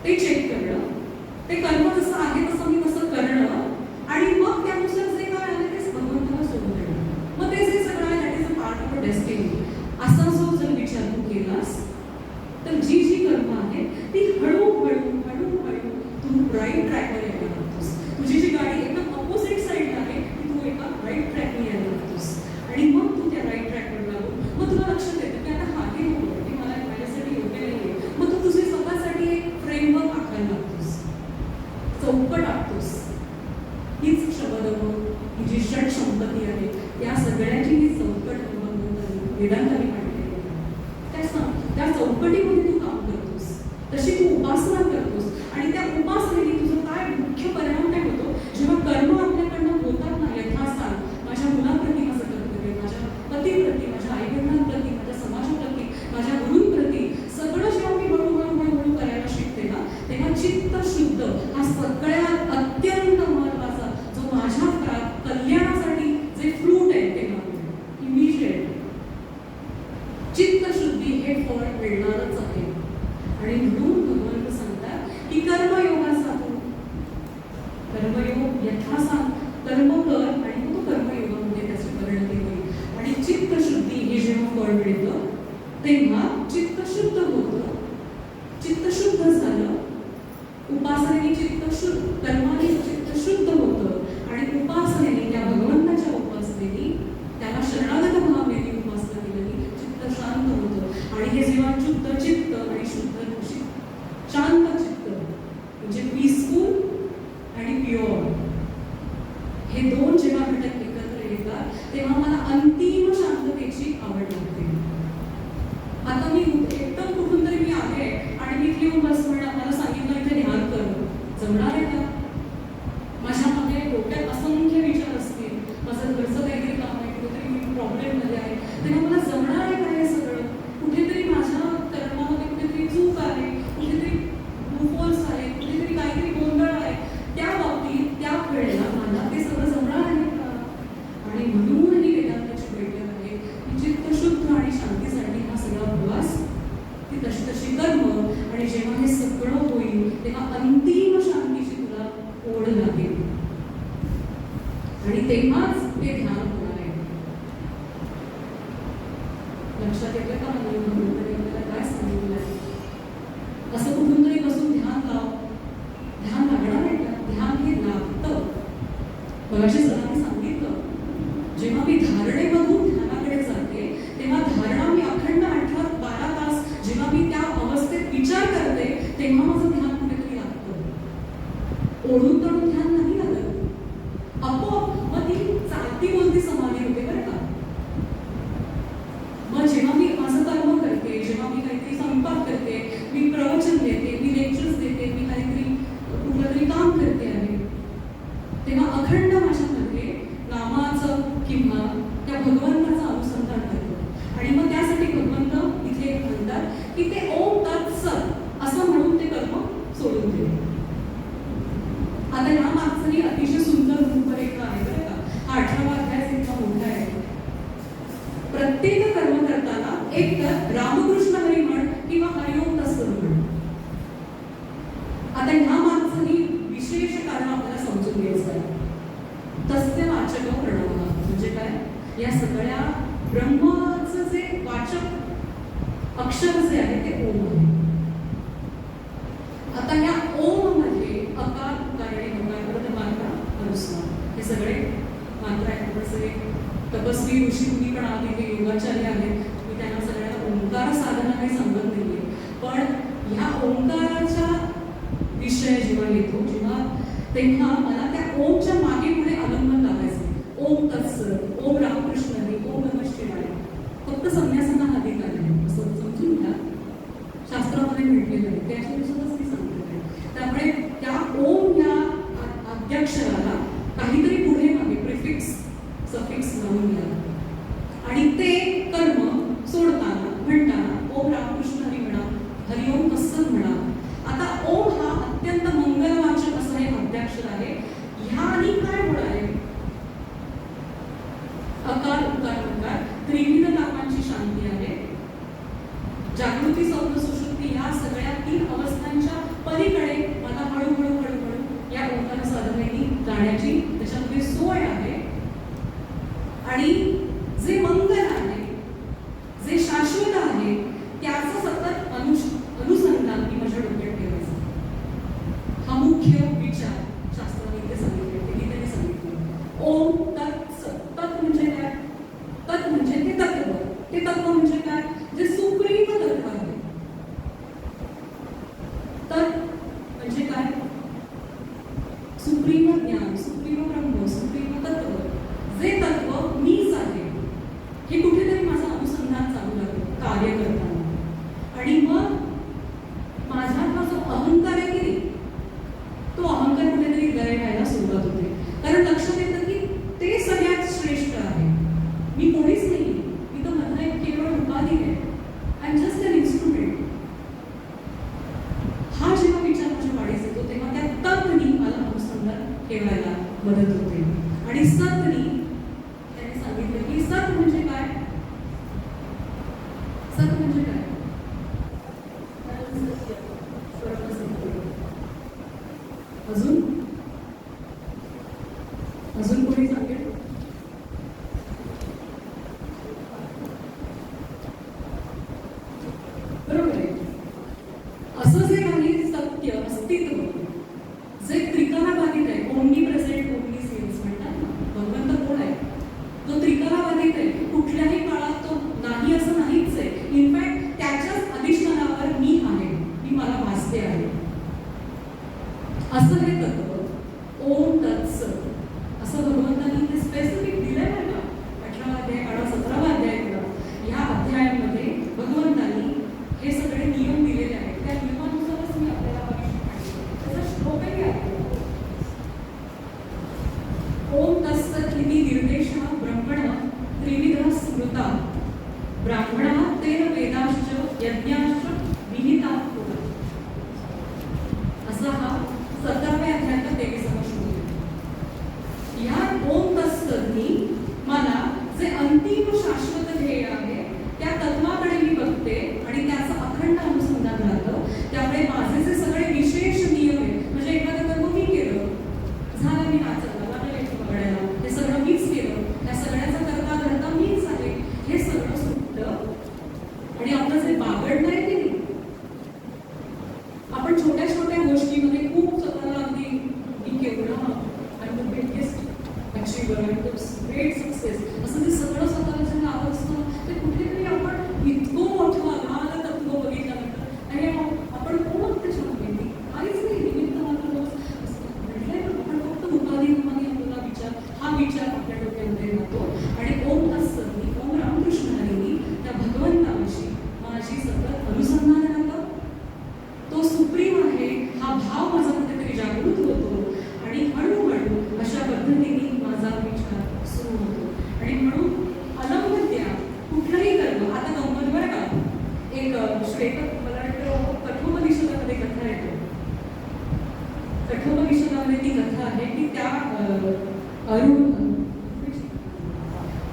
ते चेक करणं, ते कर्म जसं आहे तसं मी तसं करणं, आणि मग त्यानुसार जे काय आहे ते भगवंताला सोडून देणं. मग ते जे सगळं आहे that is a part of a destiny. असा जो जर विचार तू केलास तर जी जी कर्म आहे ती हळूहळू तू राईट ट्रॅकवर यायला लागतोस. तुझी जी गाडी एकदम अपोजिट साईडला आहे ती तू एका राईट ट्रॅकने यायला लागतोस, आणि मग तू त्या राईट ट्रॅकवर लागून मग तुला लक्षात येतं की आता हा हे नको, हे मला माझ्यासाठी योग्य नाही आहे. मग तू तुझे स्वतःसाठी एक फ्रेमवर्क आखायला लागतोस, चौकट आखतोस. हीच शब्द ही जी षट संपत्ती आहे त्या सगळ्याची ही चौकट वेदांताने मांडलेली आहे. त्या चौकटीमध्ये तू काम करतोस, तशी तू उपासना करतोस, आणि त्या उपासनेने तुझं काय मुख्य परिणाम काय होतो, जेव्हा कर्म आपल्याकडनं होतात ना यथास्थान, माझ्या मुलाप्रती माझं कर्तव्य, माझ्या पतीप्रती, माझ्या आईवडिलांप्रती, माझ्या समाजाप्रती, माझ्या गुरूंप्रती, सगळं जेव्हा मी हळूहळू करायला शिकते ना, तेव्हा चित्त शुद्ध हा सगळ्यात अत्यंत महत्वाचा जो माझ्या कल्याणासाठी जे फ्रूट आहे ते मला इमिजिएट चित्तशुद्धी हे फळ मिळणारच आहे. आणि म्हणून भगवंत सांगतात की कर्मयोगाचा तू कर्मयोग यथासांग कर्म कर, आणि मग तो कर्मयोगामध्ये त्याची परिणती होईल. आणि चित्तशुद्धी हे जेव्हा फळ मिळतं तेव्हा चित्तशुद्ध होतं, चित्तशुद्ध झालं, उपासनेने चित्तशुद्ध, कर्माने चित्तशुद्ध होतं, आणि उपासनेने त्या भगवंताच्या उपासनेने त्याला शरणागत भावनेने उपासना केली, चित्त शांत होतं. आणि हे जेव्हा शुद्ध चित्त आणि शुद्ध शांत चित्त म्हणजे पीसफुल आणि प्युअर, हे दोन जेव्हा घटक एकत्र येतात तेव्हा मला अंतिम शांततेची आवड लागते. आता मी एकदम कुठून तरी मी आले आणि मी येऊन बस मला सांगितलं इथे ध्यान कर, जमणार आहे का? माझ्यामध्ये डोक्यात असंख्य विचार असतील, माझं घरचं काहीतरी काम आहे, कुठेतरी मी प्रॉब्लेममध्ये आहे, तेव्हा मला जमणार आहे का हे सगळं? कुठेतरी माझ्या कर्मामध्ये कुठेतरी चूक आहे, कुठेतरी लूपहोल्स आहे, कुठेतरी काहीतरी गोंधळ आहे. त्या बाबतीत त्या वेळेला मला ते सगळं जमणार आहे का? आणि म्हणून ही वेदांताची बैठक आहे की चित्तशुद्ध आणि शांतीसाठी हा सगळा प्रवास, ती तशी तशी कर्म, आणि जेव्हा हे सगळं होईल तेव्हा अंतिम शांतीची तुला ओढ लागेल, आणि तेव्हाच ते ध्यान होणार आहे. लक्षात येतं का आपल्याला काय सांगितलं आहे? असं कुठून तरी बसून ध्यान लाव, ध्यान लागणार आहे का? ध्यान हे लागतं. मगाशी सरांनी सांगितलं, जेव्हा मी धारणेमधून ध्यानाकडे जाते तेव्हा धारणा मी अखंड 18-12 तास जेव्हा मी त्या अवस्थेत विचार करते तेव्हा माझं ध्यान कुठेतरी लागतं. ओढून तडून ध्यान नाही लागत, आपोआप मग ती चालती बोलती समाधी होते बरं का. मग जेव्हा मी माझं कर्म करते, जेव्हा मी काहीतरी स्वयंपाक करते, मी प्रवचन देते, मी लेक्चर्स देते, मी काहीतरी कुठलं तरी काम करते आहे, तेव्हा अखंड माझ्यामध्ये नामाचं किंवा त्या भगवंताचं अनुसंधान करतो. आणि मग त्यासाठी भगवंत इथे म्हणतात की ते ओम तत्सत असं म्हणून ते कर्म सोडून दे. आता या मागचं अतिशय सुंदर रूपरेखा आहे बरं का. हा 18वा अध्याय इतका मोठा आहे. प्रत्येक कर्म करताना एक तर रामकृष्ण हरी म्हण किंवा हरिओम तत्सत म्हण. आता ह्या मागचं विशेष कारण आपल्याला समजून घ्यायचं आहे. तस्य वाचक प्रणव म्हणजे काय? या सगळ्या ब्रह्माचं जे वाचक अक्षर जे आहे ते ओम आहे. आता या ओम मध्ये अकार, उकार आणि मकार, मात्रा, अनुस्वार हे सगळे मात्रा आहेत. जसे तपस्वी ऋषी मुनी पण आले, ते योगाचार्य आहेत, मी त्यांना सगळ्या ओंकार साधना काही सांगत नाहीये, पण ह्या ओंकाराच्या विषय जेव्हा येतो तेव्हा मला त्या ओमच्या मागे पुढे अवलंबन लावायचं. ओम तत्सत, ओम रामकृष्ण हरी, ओम नमः शिवाय. फक्त संन्यासांना हा अधिकार आहे असं समजून घ्या. शास्त्रामध्ये म्हटलेलं आहे, त्याच्यानुसारच ती सांगत आहे. त्यामुळे त्या ओम या आद्याक्षराला काहीतरी पुढे मागे प्रिफिक्स सफिक्स लावून घ्या, आणि ते कर्म सोडताना म्हणताना ओम रामकृष्ण हरी म्हणा, हरिओम तत्सत म्हणा. आता ओम हा अत्यंत मंगलवाचक असं हे अद्याक्षर आहे. ह्यानी काय होणार आहे? अकार, उकार, मकार त्रिविध नामांची शांती आहे. जागृती, स्वप्न, सुषुप्ती या सगळ्या 3 अवस्थांच्या पलीकडे मला हळूहळू या ओंकार साधनेने जाण्याची त्याच्यामध्ये सोय आहे. आणि जे मंगल आहे, जे शाश्वत आहे, त्याचं सतत अनुसंधान मी माझ्या डोक्यात ठेवायचं. हा मुख्य विचार शास्त्राने इथे सांगितले, गीतेने सांगितले. ओम तत्. तत् म्हणजे काय? तत् म्हणजे ते तत्व. ते तत्व म्हणजे काय? जे सुप्रीम तत्व आहे. तत् म्हणजे काय? सुप्रीम ज्ञान, सुप्रीम ब्रह्म, सुप्रीम तत्व. जे तत्व मीच आहे, हे कुठेतरी माझं अनुसंधान चालू लागलं कार्य करताना. आणि मग माझा हा जो अहंकार आहे की तो अहंकार कुठेतरी लय व्हायला सुरुवात होते. कारण लक्षात येतं की ते सगळ्यात श्रेष्ठ आहे, मी कोणीच नाही. मी तर माझा एक केवळ उपाधी आहे. I am just an instrument. हा जेव्हा विचार माझ्या वाढीस येतो तेव्हा त्या तत्वनी मला अनुसंधान ठेवायला मदत होते. आणि सत्वनी त्यांनी सांगितलं की सत म्हणजे काय? सत म्हणजे काय? अजून अजून कोणी सांगेल? बरोबर आहे. असं जे काही सत्य अस्तित्व जे त्रिकालाबाधित आहे, ओमनी प्रेझेंट ओमनी सेन्स म्हणतात ना, भगवंत कोण आहे? जो त्रिकालाबाधित आहे, कुठल्याही काळात तो नाही असं नाहीच आहे. इनफॅक्ट त्याच्याच अधिष्ठानावर मी आहे, मी मला भासते आहे. असं हे तत्व ओम तत्सत असं भगवंतांनी ते स्पेसिफिक दिलंय ना. 18वा अध्याय काढा, 17वा अध्याय काढा. ह्या अध्यायांमध्ये भगवंतांनी हे सगळे नियम दिलेले आहेत. त्या नियमानुसारच मी आपल्याला त्याचा श्लोकही आहे. ओम तत्सत इति निर्देशः ब्रह्मणः त्रिविधः स्मृता ब्राह्मणः तेन वेदाश्च यज्ञाश्च विहिताः पुरा. असा हा 17व्या अध्यायाचा 23वा श्लोक आहे. या ओम तत्सतनी मला जे अंतिम शाश्वत ध्येय आहे त्या तत्वाकडे मी बघते आणि त्याचं अखंड अनुसंधान राहतं. त्यामुळे माझे जे सगळे विशेष नियम आहेत, म्हणजे एखादं कर्म मी केलं, झालं, मी नाचला, लागलं एक बघायला, हे सगळं मीच केलं, त्या सगळ्याचा करता धरता मीच आहे, हे सगळं सुटलं. आणि आपलं जे बागडणं आहे की नाही, आपण छोट्या छोट्या गोष्टीमध्ये खूप स्वतःला अगदी मी केवढं आणि द बिगेस्ट अचीवर आणि ग्रेट सक्सेस असं ते सगळं स्वतःला जे नावं असतं ते कुठेतरी आपण इतकं मोठं आम्हाला तत्व बघितल्यानंतर आणि आपण कोण त्याच्या माहिती काहीच नाही. निमित्त मात्र म्हटलंय ना, आपण फक्त उपाधी आपला विचार, हा विचार आपल्या डोक्यामध्ये राहतो. आणि ओम तत्सतनी, ओम रामकृष्ण हरीनी त्या भगवंतांशी माझी सतत अनुसंधान राहतं. तो सुप्रीम आहे हा भाव माझा कुठेतरी जागृत होतो आणि हळूहळू अशा पद्धतीने माझा विचार सुरू होतो. आणि म्हणून अलंघ्य कुठलंही कर्म, आता गंमत बरं का, एक श्वेत मला वाटतं कठोपनिषदामध्ये कथा येते. कठोपनिषदामध्ये ती कथा आहे की त्या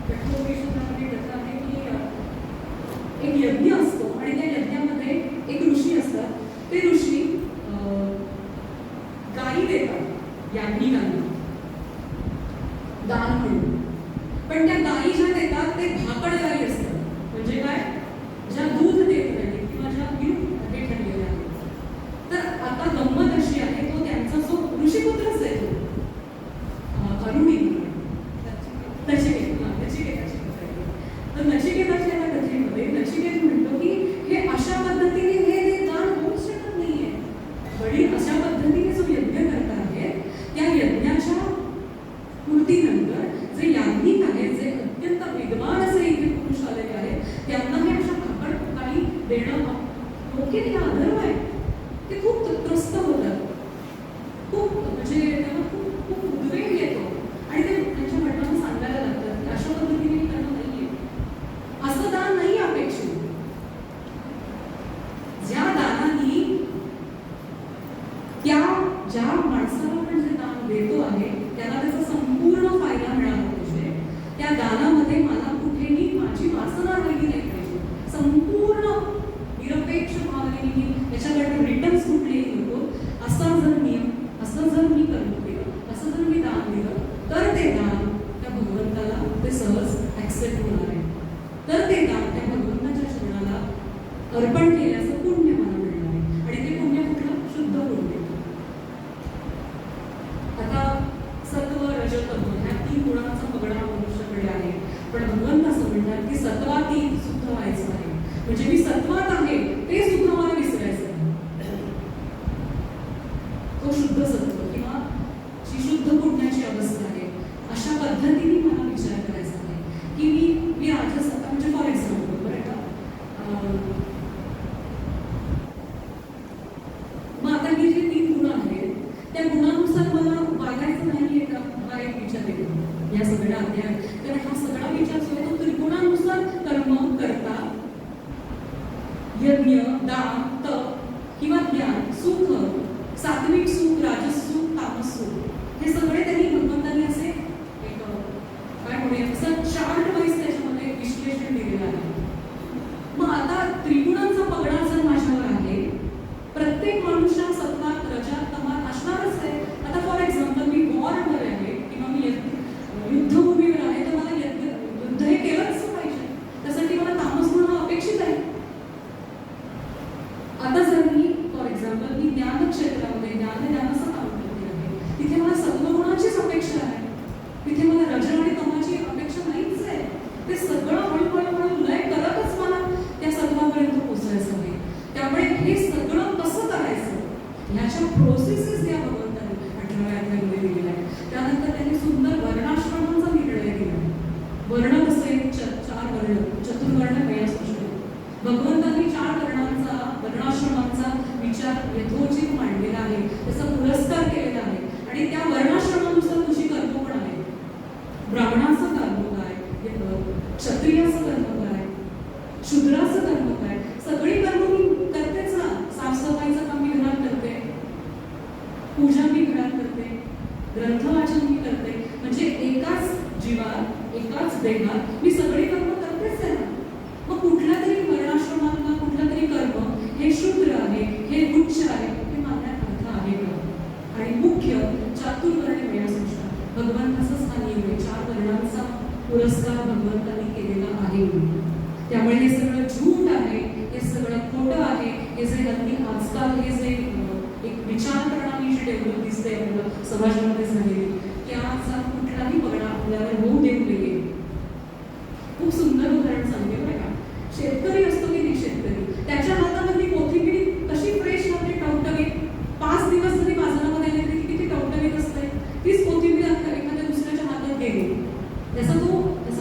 कठोपनिषदामध्ये कथा आहे की एक यज्ञ असतो आणि त्या यज्ञामध्ये एक ऋषी असतात. ते ऋषी गायी देतात याज्ञिकांना दान म्हणून. पण त्या गायी ज्या देतात ते भाकड गायी असतात. म्हणजे काय? ज्या दूध देत नाही किंवा ज्या हे ठरलेल्या आहेत. तर आता गंमत अशी आहे, तो त्यांचा जो ऋषीपुत्रच आहे तो अरुणी नचिकेताची कथा आहे. तर नचिकेताच्या या कथेमध्ये नचिकेत म्हणतो की हे अशा पद्धतीने हे दान होऊच शकत नाहीये. वडील अशा पद्धतीने जो यज्ञ करत आहेत त्या यज्ञाच्या पूर्तीनंतर जे याज्ञिक आहेत, जे अत्यंत विद्वान असे इथे पुरुष आलेले आहेत, त्यांना हे अशा भाकड काही देणं योग्य नाही, अधर्म आहे. ते खूप त्रस्त होतात, खूप म्हणजे त्यांना खूप खूप उद्वेग येतो आणि ते त्यांच्या वडिलांना सांगायला लागतात की अशा पद्धतीने करणं नाहीये, असं दान नाही अपेक्षित. ज्या दानाने ज्या माणसाला आपण जे दान देतो आहे त्याला त्याचा संपूर्ण फायदा मिळाला पाहिजे. त्या दानामध्ये मला कुठेही माझी वासना राहिली नाही पाहिजे. संपूर्ण निरपेक्ष भावनेने याच्याकडे रिटर्न्स कुठलेही नको. जर मी कर्म केलं, असं जर मी दान दिलं, तर ते दान त्या भगवंताला ते सहज ऍक्सेप्ट होणार आहे. तर ते दान त्या भगवंताच्या चरणाला अर्पण केल्याचं पुण्य मला मिळणार आहे. आणि ते पुण्य कुठलं? शुद्ध पुण्य. आता सत्व रज तम ह्या 3 गुणांचा पगडा मनुष्याकडे आहे. पण भगवंत असं म्हणतात की सत्वातीत शुद्ध व्हायचं आहे. म्हणजे मी सत्वात आहे ते सुद्धा मला विसरायचं आहे. तो शुद्ध सत्व किंवा जी शुद्ध पुण्याची अवस्था आहे, अशा पद्धतीने मला विचार करायचा आहे की मी राजस आता म्हणजे फॉर एक्झाम्पल बरं का, मग आता ही जी 3 गुण आहेत त्या गुणानुसार मला वागायचं नाही का, हा एक विचार येतो या सगळ्या अध्यायात. तर हा सगळा विचार जो आहे तो त्रिगुणानुसार कर्म करता, यज्ञ, दान, तप किंवा ज्ञान, सुख, सात्विक सुख, राजस सुख, तामस सुख, हे सगळे त्यांनी भगवंतांनी असे एक काय म्हणूया असं चार्ट वाईज त्याच्यामध्ये विश्लेषण दिलेलं आहे. मग आता त्रिगुणांचा पगडा जर माझ्यावर आहे, प्रत्येक मनुष्य सत्वात, रजात, तमात असणारच आहे. आता फॉर एक्झाम्पल मी वॉरवर आहे किंवा मी युद्धभूमीवर आहे, तर मला युद्ध हे केलंच पाहिजे. त्यासाठी मला तामस गुण हा अपेक्षित आहे. आता जर मी फॉर एक्झाम्पल मी ज्ञान क्षेत्रामध्ये ज्ञानाचं काम करते आहे, तिथे मला सत्वगुणाचीच अपेक्षा आहे. तिथे मला रज आणि तमाची अपेक्षा नाहीच आहे. ते सगळं हळूहळू लय करतच मला त्या सत्वापर्यंत पोहोचायचं आहे. त्यामुळे हे सगळं कसं करायचं ह्याच्या प्रोसेसेस या भगवंतांनी 18व्या अध्यायामध्ये दिलेल्या आहेत. त्यानंतर त्यांनी सुंदर वर्णाश्रमांचा निर्णय दिला. वर्ण कसे? 4 वर्ण, चतुर्वर्ण वयासृष्टी. भगवंतांनी 4 वर्णांचा, वर्णाश्रमांचा विचार यथोचित मांडलेला आहे, त्याचा पुरस्कार केलेला आहे. आणि त्या वर्णाश्रमानुसार तुझी कर्म पण आहे. ब्राह्मणाचं कर्म काय, क्षत्रियाचं कर्म काय, शूद्राचं कर्म काय, सगळी कर्म मी करतेच ना. साफसफाईचं काम मी घरात करते, पूजा मी घरात करते, ग्रंथ वाचन मी करते. म्हणजे एकाच जीवात, एकाच देहात मी सगळी कर्म करतेच आहे ना. मग कुठल्या तरी वर्णाश्रमांना कुठलं तरी कर्म हे शूद्र आहे, हे उच्च आहे, हे मानण्यात अर्थ आहे का? आणि मुख्य चातुर्वर्ण वयासृष्टा भगवंताचाच हा नियम आहे. 4 वर्णांचा पुरस्कार भगवंतांनी केलेला आहे. त्यामुळे हे सगळं झूट आहे, हे सगळं खोटं आहे. हे जे हल्ली आजकाल हे जे एक विचार प्रणाली जी डेव्हलप दिसते आपल्याला समाजामध्ये झालेली, त्याचा कुठलाही पगडा आपल्याला होऊ देऊ नये. खूप सुंदर उदाहरण सांगते बरं का. शेतकरी असतो की नाही शेतकरी, त्याच्या हातामध्ये कोथिंबीर कशी फ्रेश राहते, टवटवीत. 5 दिवस जरी बाजारामध्ये आले तरी किती टवटवीत असते. तीच कोथिंबीर एखाद्या दुसऱ्याच्या हातात गेली, त्याचं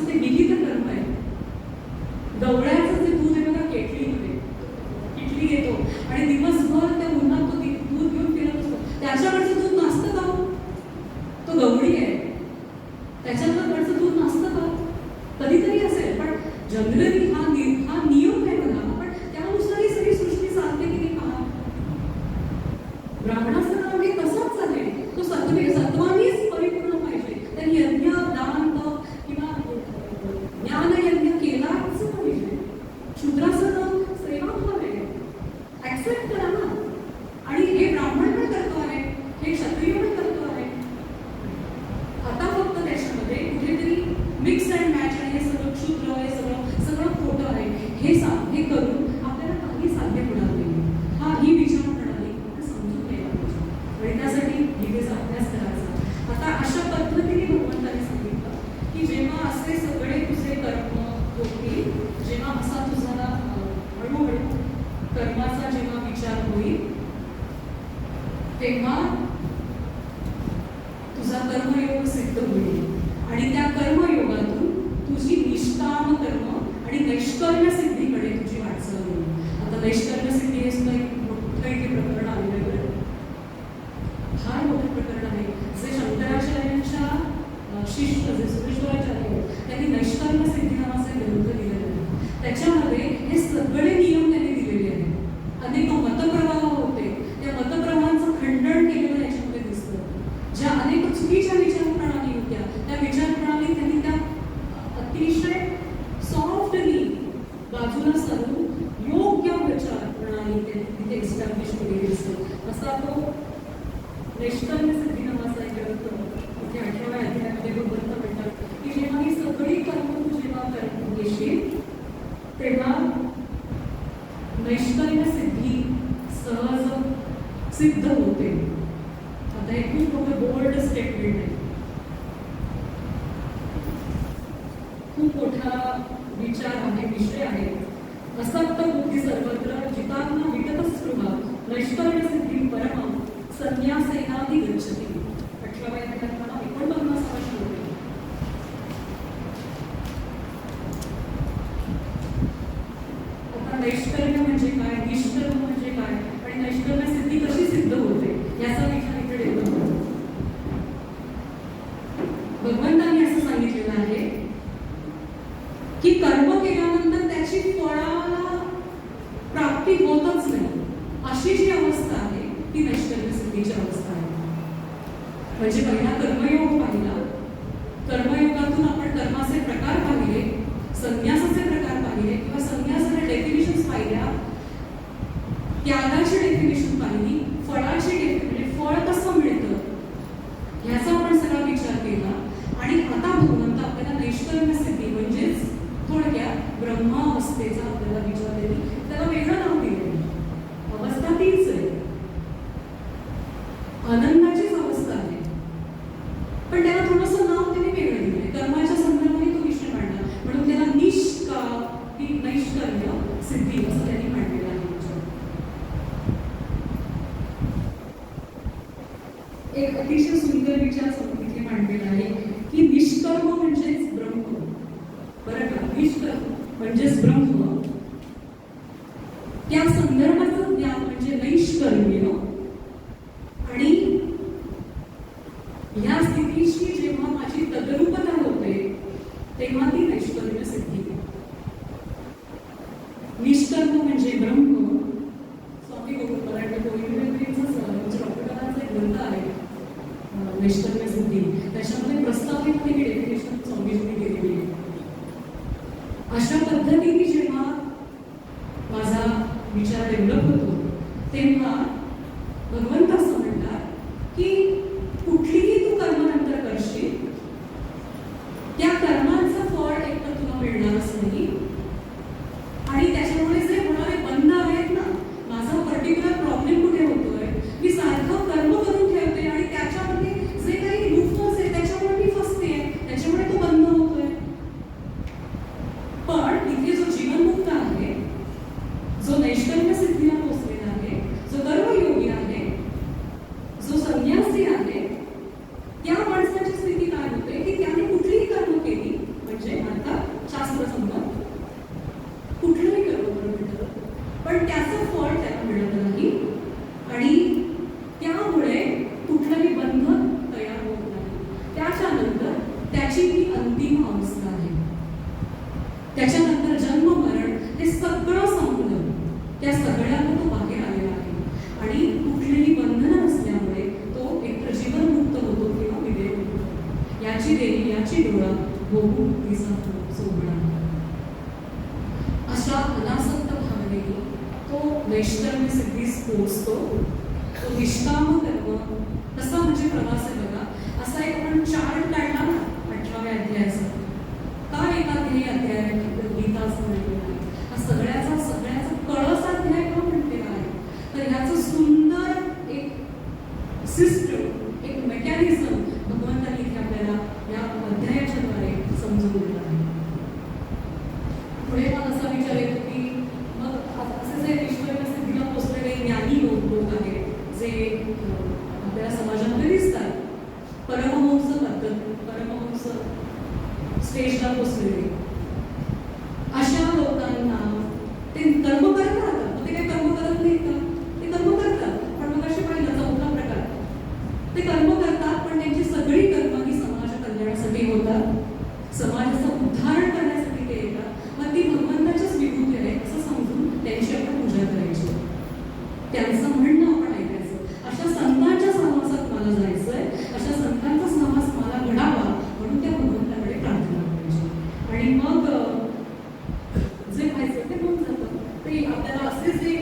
ते निहित कर्म आहे. गवळ्याचं जे दूध आहे बघा केटलीमध्ये, किटली येतो आणि दिवसभर त्या उन्हात तो दूध घेऊन फिरत असतो. त्याच्याकडचं दूध नसतं का? तो गवळी आहे, त्याच्याकडचं दूध नसतं का? कधीतरी असेल, पण जनरली हा नियम आहे बघा. पण त्यानुसार ही सगळी सृष्टी चालते की नाही पहा. ब्राह्मणाचं नाव हे तसंच चालेल, तो सत्वानीच परिपूर्ण पाहिजे. तर यज्ञ, दान, तप किंवा ज्ञान यज्ञ केलाच पाहिजे. शूद्राचं नाव सेवाभाव आहे, ऍक्सेप्ट करा ना. आणि हे ब्राह्मण पण करतो आहे, हे क्षत्रिय पण करतो आहे. आता फक्त त्याच्यामध्ये कुठेतरी मिक्स अँड मॅच आहे. हे सगळं क्षुद्र आहे, सगळं खोटं आहे. हे करून आपल्याला काही साध्य होणार नाही. ही विचार प्रणाली आपण समजून घ्यायला पाहिजे आणि त्यासाठी गीतेचा अभ्यास करायचा. आता अशा पद्धतीने भगवंताने सांगितलं की जेव्हा असे सगळे तुझे कर्म होतील, जेव्हा असा तुझा हळूहळू कर्माचा जेव्हा विचार होईल, तेव्हा तुझा कर्मयोग सिद्ध होईल. आणि त्या कर्मयोगातून तुझी निष्काम कर्म आणि नैष्कर्म्य सिद्धीकडे तुझी वाटचाल होईल. आता नैष्कर्म्य सिद्धी हे सुद्धा एक मोठं इथे प्रकरण आलेलं आहे, फार मोठं प्रकरण आहे. जे शंकराचार्यांच्या शिष्य जे सुरेश्वराचार्य त्यांनी नैष्कर्म्य सिद्धी नावाचे ग्रंथ दिलेले आहेत. त्याच्यामध्ये हे सगळे नियम त्यांनी दिलेले आहेत. अनेक मतप्रवाह होते, त्या मतप्रवाहांचं खंडन केलेलं याच्यामध्ये दिसतं. ज्या अनेक चुकीच्या विचार प्रणाली होत्या, त्या विचार प्रणाली त्यांनी त्या अतिशय सॉफ्टली बाजूला सारून योग्य विचार प्रणाली त्यांनी तिथे एस्टॅब्लिश केलेली असते. असा तो नैष्कर्म्य नैष्कर्म्य सिद्धी सहज सिद्ध होते. आता हे खूप मोठं बोल्ड स्टेटमेंट आहे, खूप मोठा विचार आहे, विषय आहे. असक्त बुद्धी सर्वत्र जितात्मा विगत स्पृहा नैष्कर्म्य सिद्धी परम संन्यासेनादि गच्छति. 18व्या अध्यायात 49वा श्लोक आहे. आता नैष्कर्म्य म्हणजे काय, निष्कर्म म्हणजे काय आणि नैष्कर्म्य सिद्धी कशी सिद्ध होते याचा विचार इकडे येतो. भगवंतांनी असं सांगितलेलं आहे की कर्म केल्यानंतर त्याची फळाला प्राप्ती होतच नाही, अशी जी अवस्था आहे ती नैष्कर्म्य सिद्धीची अवस्था आहे. म्हणजे पहिला कर्मयोग पाहिला, कर्मयोगातून आपण कर्माचे प्रकार पाहिले, संन्यासाचे प्रकार पाहिले किंवा संन्यासाच्या डेफिनिशन्स पाहिल्या, त्यागाची डेफिनिशन पाहिली, फळाची डेफिनिशन, फळ कसं मिळतं ह्याचा आपण सगळा विचार केला. आणि आता भगवंत आपल्याला नैष्कर्म्य सिद्धी म्हणजेच थोडक्यात ब्रह्मावस्थेचा आपल्याला विचार देईल. त्याला वेगळं नाव दिलं, अवस्था तीच आहे, आनंदाचीच अवस्था आहे, पण त्याला थोडंसं नाव त्याने वेगळं दिलंय. कर्माच्या संदर्भाने तो विषय मांडला म्हणून त्याला नैष्कर्म्य सिद्धी असं त्यांनी मांडलेलं आहे. एक अतिशय सुंदर विचार तिथे मांडलेला आहे की निष्कर्म म्हणजेच ब्रह्म. बरं का, निष्कर्म म्हणजेच ब्रह्म, त्या संदर्भाचं ज्ञान म्हणजे नैष्कर्म्य. आणि या स्थितीशी जेव्हा माझी तद्रूपता होते तेव्हा ती नैष्कर्म्य सिद्धी. निष्कर्म म्हणजे ब्रह्म. स्वामी म्हणजे डॉक्टरांचा एक ग्रंथ आहे नैष्कर्म्य सिद्धी, त्याच्यामध्ये प्रस्तावित ही डेफिनेशन स्वामीजींनी केलेली आहे. अशा पद्धतीने जेव्हा माझा विचार डेव्हलप होतो तेव्हा भगवंत असं म्हणतात की कुठलीही तू कर्म नंतर करशील त्या कर्माचं फळ एक तर तुला मिळणारच नाही. आणि त्याच्यामुळे जे होणारे बंध आहेत ना, माझा पर्टिक्युलर प्रॉब्लेम कुठे होतोय, मी सारखं कर्म करून ठेवते आणि त्याच्यामध्ये जे काही लूपहोल्स आहे त्याच्यामुळे मी फसते, त्याच्यामुळे तो बंद होतोय. पण इथे जो जीवनमुक्त आहे, जो नैष्कर्म्य सिद्धीला पोहोचलेला आहे, जो कर्मयोगी आहे, जो संन्यासी आहे, त्या माणसाची स्थिती काय होते की त्याने कुठलीही कर्म केली म्हणजे अर्थात शास्त्रसंमत कुठलंही कर्म करून भेटलं, पण त्याचं फळ त्याला मिळत नाही आणि त्यामुळे कुठलंही बंधन तयार होत नाही. त्याच्यानंतर त्याची ही अंतिम अवस्था आहे. त्याच्यानंतर जन्म मरण हे सगळं संपलं, त्या सगळ्यातून तो बाहेर आलेला आहे आणि कुठलीही बंधनं नसल्यामुळे तो एकतर जीवनमुक्त होतो किंवा विवेक होतो. याची देवी याची डोळा भोगू तिचा सोहळा. अशा अनासक्त भावनेने तो नैष्कर्म्य सिद्धीस पोहोचतो. तो निष्काम कर्म कसा म्हणजे प्रवास आहे बघा. असा एक आपण चार्ट काढला ना 18व्या अध्यायाचा, काय एका ध्येय अध्याय गीता असं म्हटलेलं आहे. हा सगळ्याचा कळस अध्याय का म्हटलेला आहे, तर ह्याचं सुंदर एक सिस्टम, एक मेकॅनिझम भगवंतांनी इथे आपल्याला या अध्यायाच्या द्वारे समजून दिलं आहे. पुढे मग असा विचार येतो की मग असे जे नैष्कर्म्य सिद्धीला पोचलेले ज्ञानी लोक आहेत जे आपल्याला समाजामध्ये दिसतात, परमहंस करतात, परमहंस स्टेजला पोचलेले, अशा लोकांना ते कर्म करत राहतात. ते काही कर्म करत नाहीत का, ते कर्म करतात. पण मग असे पाहिलं चौथा प्रकार, ते कर्म करतात पण त्यांची सगळी कर्म ही समाज कल्याणासाठी होतात, समाजाचं उद्धारण करण्यासाठी ते येतात. मग ती भगवंताच्याच विभूती आहे असं समजून त्यांची आपण पूजा करायची, त्यांचं म्हणणं आपण ऐकायचं. अशा संतांच्या सहवासात मला जायचंय, अशा संतांचा सहवास मला घडावा म्हणून त्या भगवंताकडे प्रार्थना करायची. आणि मग जे व्हायचं ते होऊन जातं. ते आपल्याला असे जे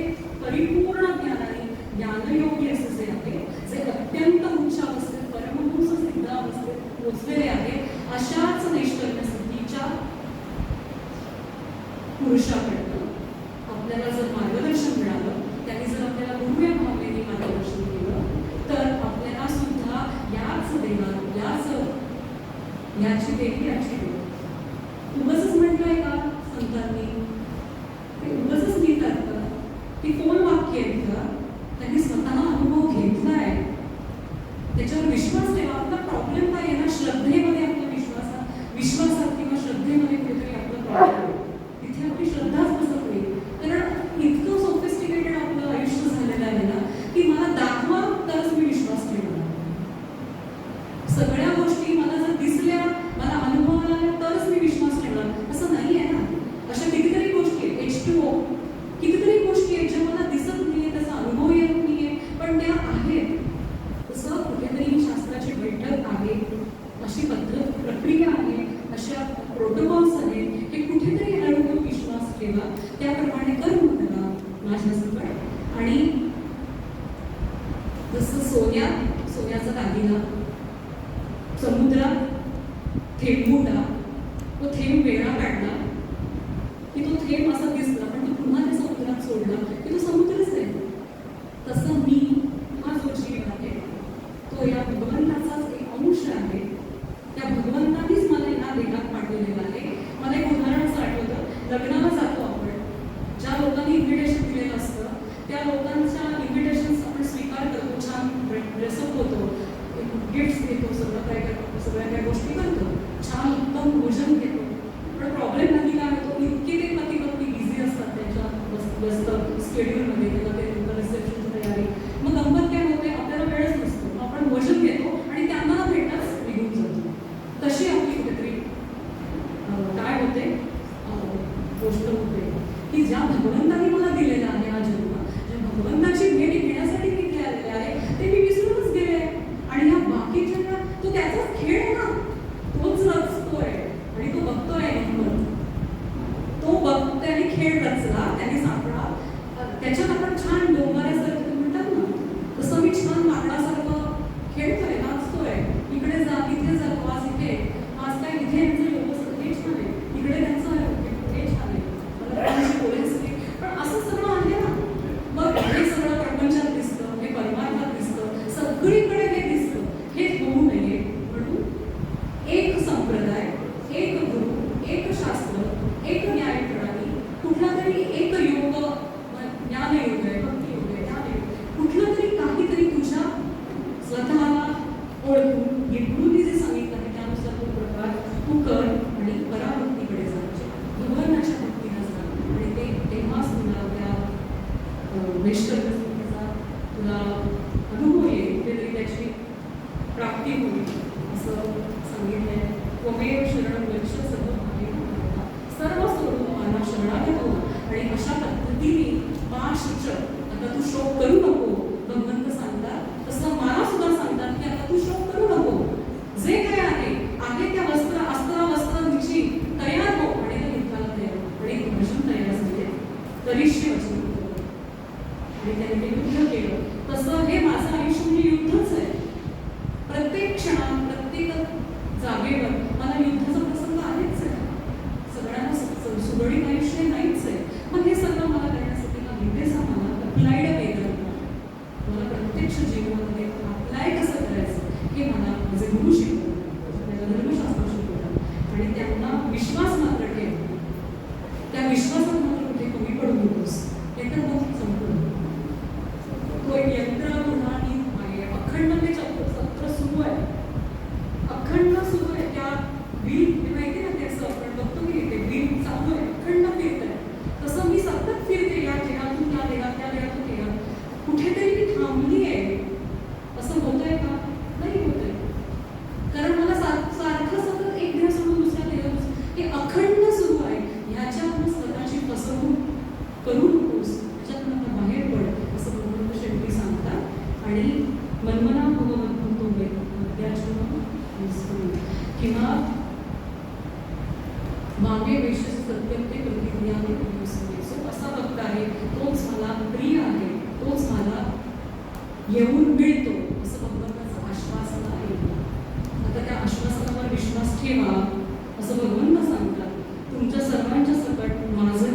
परिपूर्ण ज्ञान आणि ज्ञानयोगी असे जे आहे, जे अत्यंत उच्च अवस्थेत परमहंस सिद्ध अवस्थेत पोचलेले आहे, अशाच नैष्कर्म्य सिद्धीच्या पुरुषाकडनं आपल्याला जर मार्गदर्शन ती कोण वाक्य आहेत का? त्यांनी स्वतः अनुभव घेतलाय, त्याच्यावर विश्वास ठेवा. आपला प्रॉब्लेम काय आहे ना, श्रद्धेमध्ये आपला विश्वासात किंवा श्रद्धेमध्ये कुठेतरी आपला प्रॉब्लेम आहे. तिथे आपली श्रद्धाच बसत नाही. कारण इतकं सोफिस्टिकेटेड आपलं आयुष्य झालेलं आहे ना, की मला दाखवा तरच मी विश्वास ठेवणार. सगळ्या गोष्टी मला जर दिसल्या, मला अनुभव आला तरच मी विश्वास ठेवणार, असं नाही आहे ना. अशा कितीतरी गोष्टी आहेत, H2O, कितीतरी गोष्टी आहेत ज्या मला दिसत नाहीये, त्याचा अनुभव येत नाहीये, पण त्या आहेत. तसं कुठेतरी ही शास्त्राची बैठक आहे, अशी पद्धत प्रक्रिया आहे, अशा प्रोटोकॉल्स आहेत, हे कुठेतरी हळूहळू विश्वास ठेवा, त्याप्रमाणे कर्म करा माझ्यासकट. आणि जसं सोन्याचा दागिना समुद्रात थेंब फुटा, तो थेंब वेगळा काढला की तो थेंब असा दिसला, पण तो पुन्हा त्या समुद्रात सोडला की तो समुद्रच आहे. तसं मी हा जो जीव आहे तो या भगवंताचाच एक अंश आहे. त्या भगवंतानीच मला या देहात पाठवलेला आहे. मला एक उदाहरण असं आठवतं, लग्नाला जातो आपण, ज्या लोकांनी इन्व्हिटेशन दिलेलं असतं त्या लोकांच्या इन्व्हिटेशन्स आपण स्वीकार करतो, छान ड्रेसअप होतो, गिफ्ट्स देतो, सगळ्या काय गोष्टी करतो, छान उत्तम भोजन घेतो. पण प्रॉब्लेम नाही काय होतो, इतके ते पती पत्नी बिझी असतात त्यांच्या व्यस्त स्केड्यूलमध्ये, किंवा ते रिसेप्शनची तयारी, मग गंमत काय होते, आपल्याला वेळच नसतो, आपण भोजन घेतो आणि त्यांना भेटच निघून जातो. तशी आपली कुठेतरी काय होते गोष्ट होते की ज्या भगवंताने मला दिलेला आहे हा जन्म, ज्या भगवंताची भेट घेण्यासाठी मी इथे आलेले आहे, ते मी विसरूनच गेले. आणि ह्या बाकीच्या तो त्याचाच खेळ आहे ना, तोच रचतोय आणि तो बघतोय गंमत, तो बघतोय आणि खेळ रचला त्याने सापडा. त्याच्यात आपण छान डोंगरासारखं म्हणतात ना, तसं मी छान माकडासारखं खेळतोय, नाचतोय, इकडे जा तिथे जा, आज इथे, आज काय इथे यांचं योग हे छान आहे, इकडे त्यांचं हे छान आहे, मला बोलायचं नाही, पण असं सगळं आहे ना. मग हे सगळं प्रपंचात दिसतं, हे परमार्थात दिसतं, सगळीकडे हे दिसतं. हे होऊ नये म्हणून एक संप्रदाय, एक गुरु, एक शास्त्र, एक न्याय प्रणाली, कुठला तरी एक योग, ज्ञानयोग आहे, भक्तियोग आहे, ध्यानयोग, कुठलं तरी काहीतरी तुझ्या स्वतःला ओळखून गुरुनी जे सांगितलं आहे त्यानुसार तो प्रकार तू कर आणि पराभक्तीकडे जायचे, भगवानाच्या भक्तीला जा. आणि ते तेव्हाच तुला त्या निष्कर्षतेचा तुला अनुभव येईल, कुठेतरी त्याची प्राप्ती होईल, असं सांगितलंय. त्वमेव शरणं गच्छ सर्वभावेन माता, सर्व सोडून मला शरणागत हो. आणि अशा पद्धतीने पाशच, आता तू शोक करू नको, भगवंत सांगतात तसं मला सुद्धा सांगतात की आता तू शोक करू नको, जे काय आहे त्या वस्त्रांची तयार हो आणि त्या युद्धाला तयार हो. आणि भजन तयार झाले तरीशी वचन, आणि त्याने ते युद्ध केलं. तसं हे माझं आयुष्य म्हणजे युद्धच आहे. प्रत्येक क्षणात, प्रत्येक जागेवर मला युद्धाचा प्रसंग आहेच आहे. सगळ्यांना सुरळीत आयुष्य नाहीच आहे. मग हे सगळं मला करण्यासाठी हा विद्येचा मला अप्लाइड वेदांत, मला प्रत्यक्ष जीवनामध्ये अप्लाय कसं करायचं हे मला माझे गुरु शिकवतात, माझ्या धर्मशास्त्र शिकवतात. आणि त्यांना विश्वास मात्र ठेव, त्या विश्वासात मात्र कुठे कमी पडू नकोस, हे तर मग संपूर्ण तो एक यंत्र गुणानी आहे. अखंड ते सत्र सुरू आहे, अखंड सुरू आहे. त्या व्हील माहिती ना, त्याचं आपण बघतो की ते व्हील चालू आहे, अखंड फिरत आहे. तसं मी सतत फिरते, या देहातून त्या देहात, त्या देहातून देहात, कुठेतरी मी थांबली आहे. असं होतंय का? नाही होतंय, कारण मला सारखं सतत एक देह सोडून दुसऱ्या देहात हे अखंड सुरू आहे. ह्याच्यातून स्वतःची फसवणूक करू नकोस, ह्याच्यातून आता बाहेर पड, असं भगवंत शेवटी सांगतात. आणि मनमना भगवंतो किंवा मागे वैश्य सत्यम ते प्रतिज्ञाने सो असा भक्त आहे, तोच मला प्रिय आहे, तोच मला येऊन मिळतो, असं भगवंताचं आश्वासन आहे. आता त्या आश्वासनावर विश्वास ठेवा, असं भगवंत सांगतात. तुमच्या सर्वांच्या सकट माझं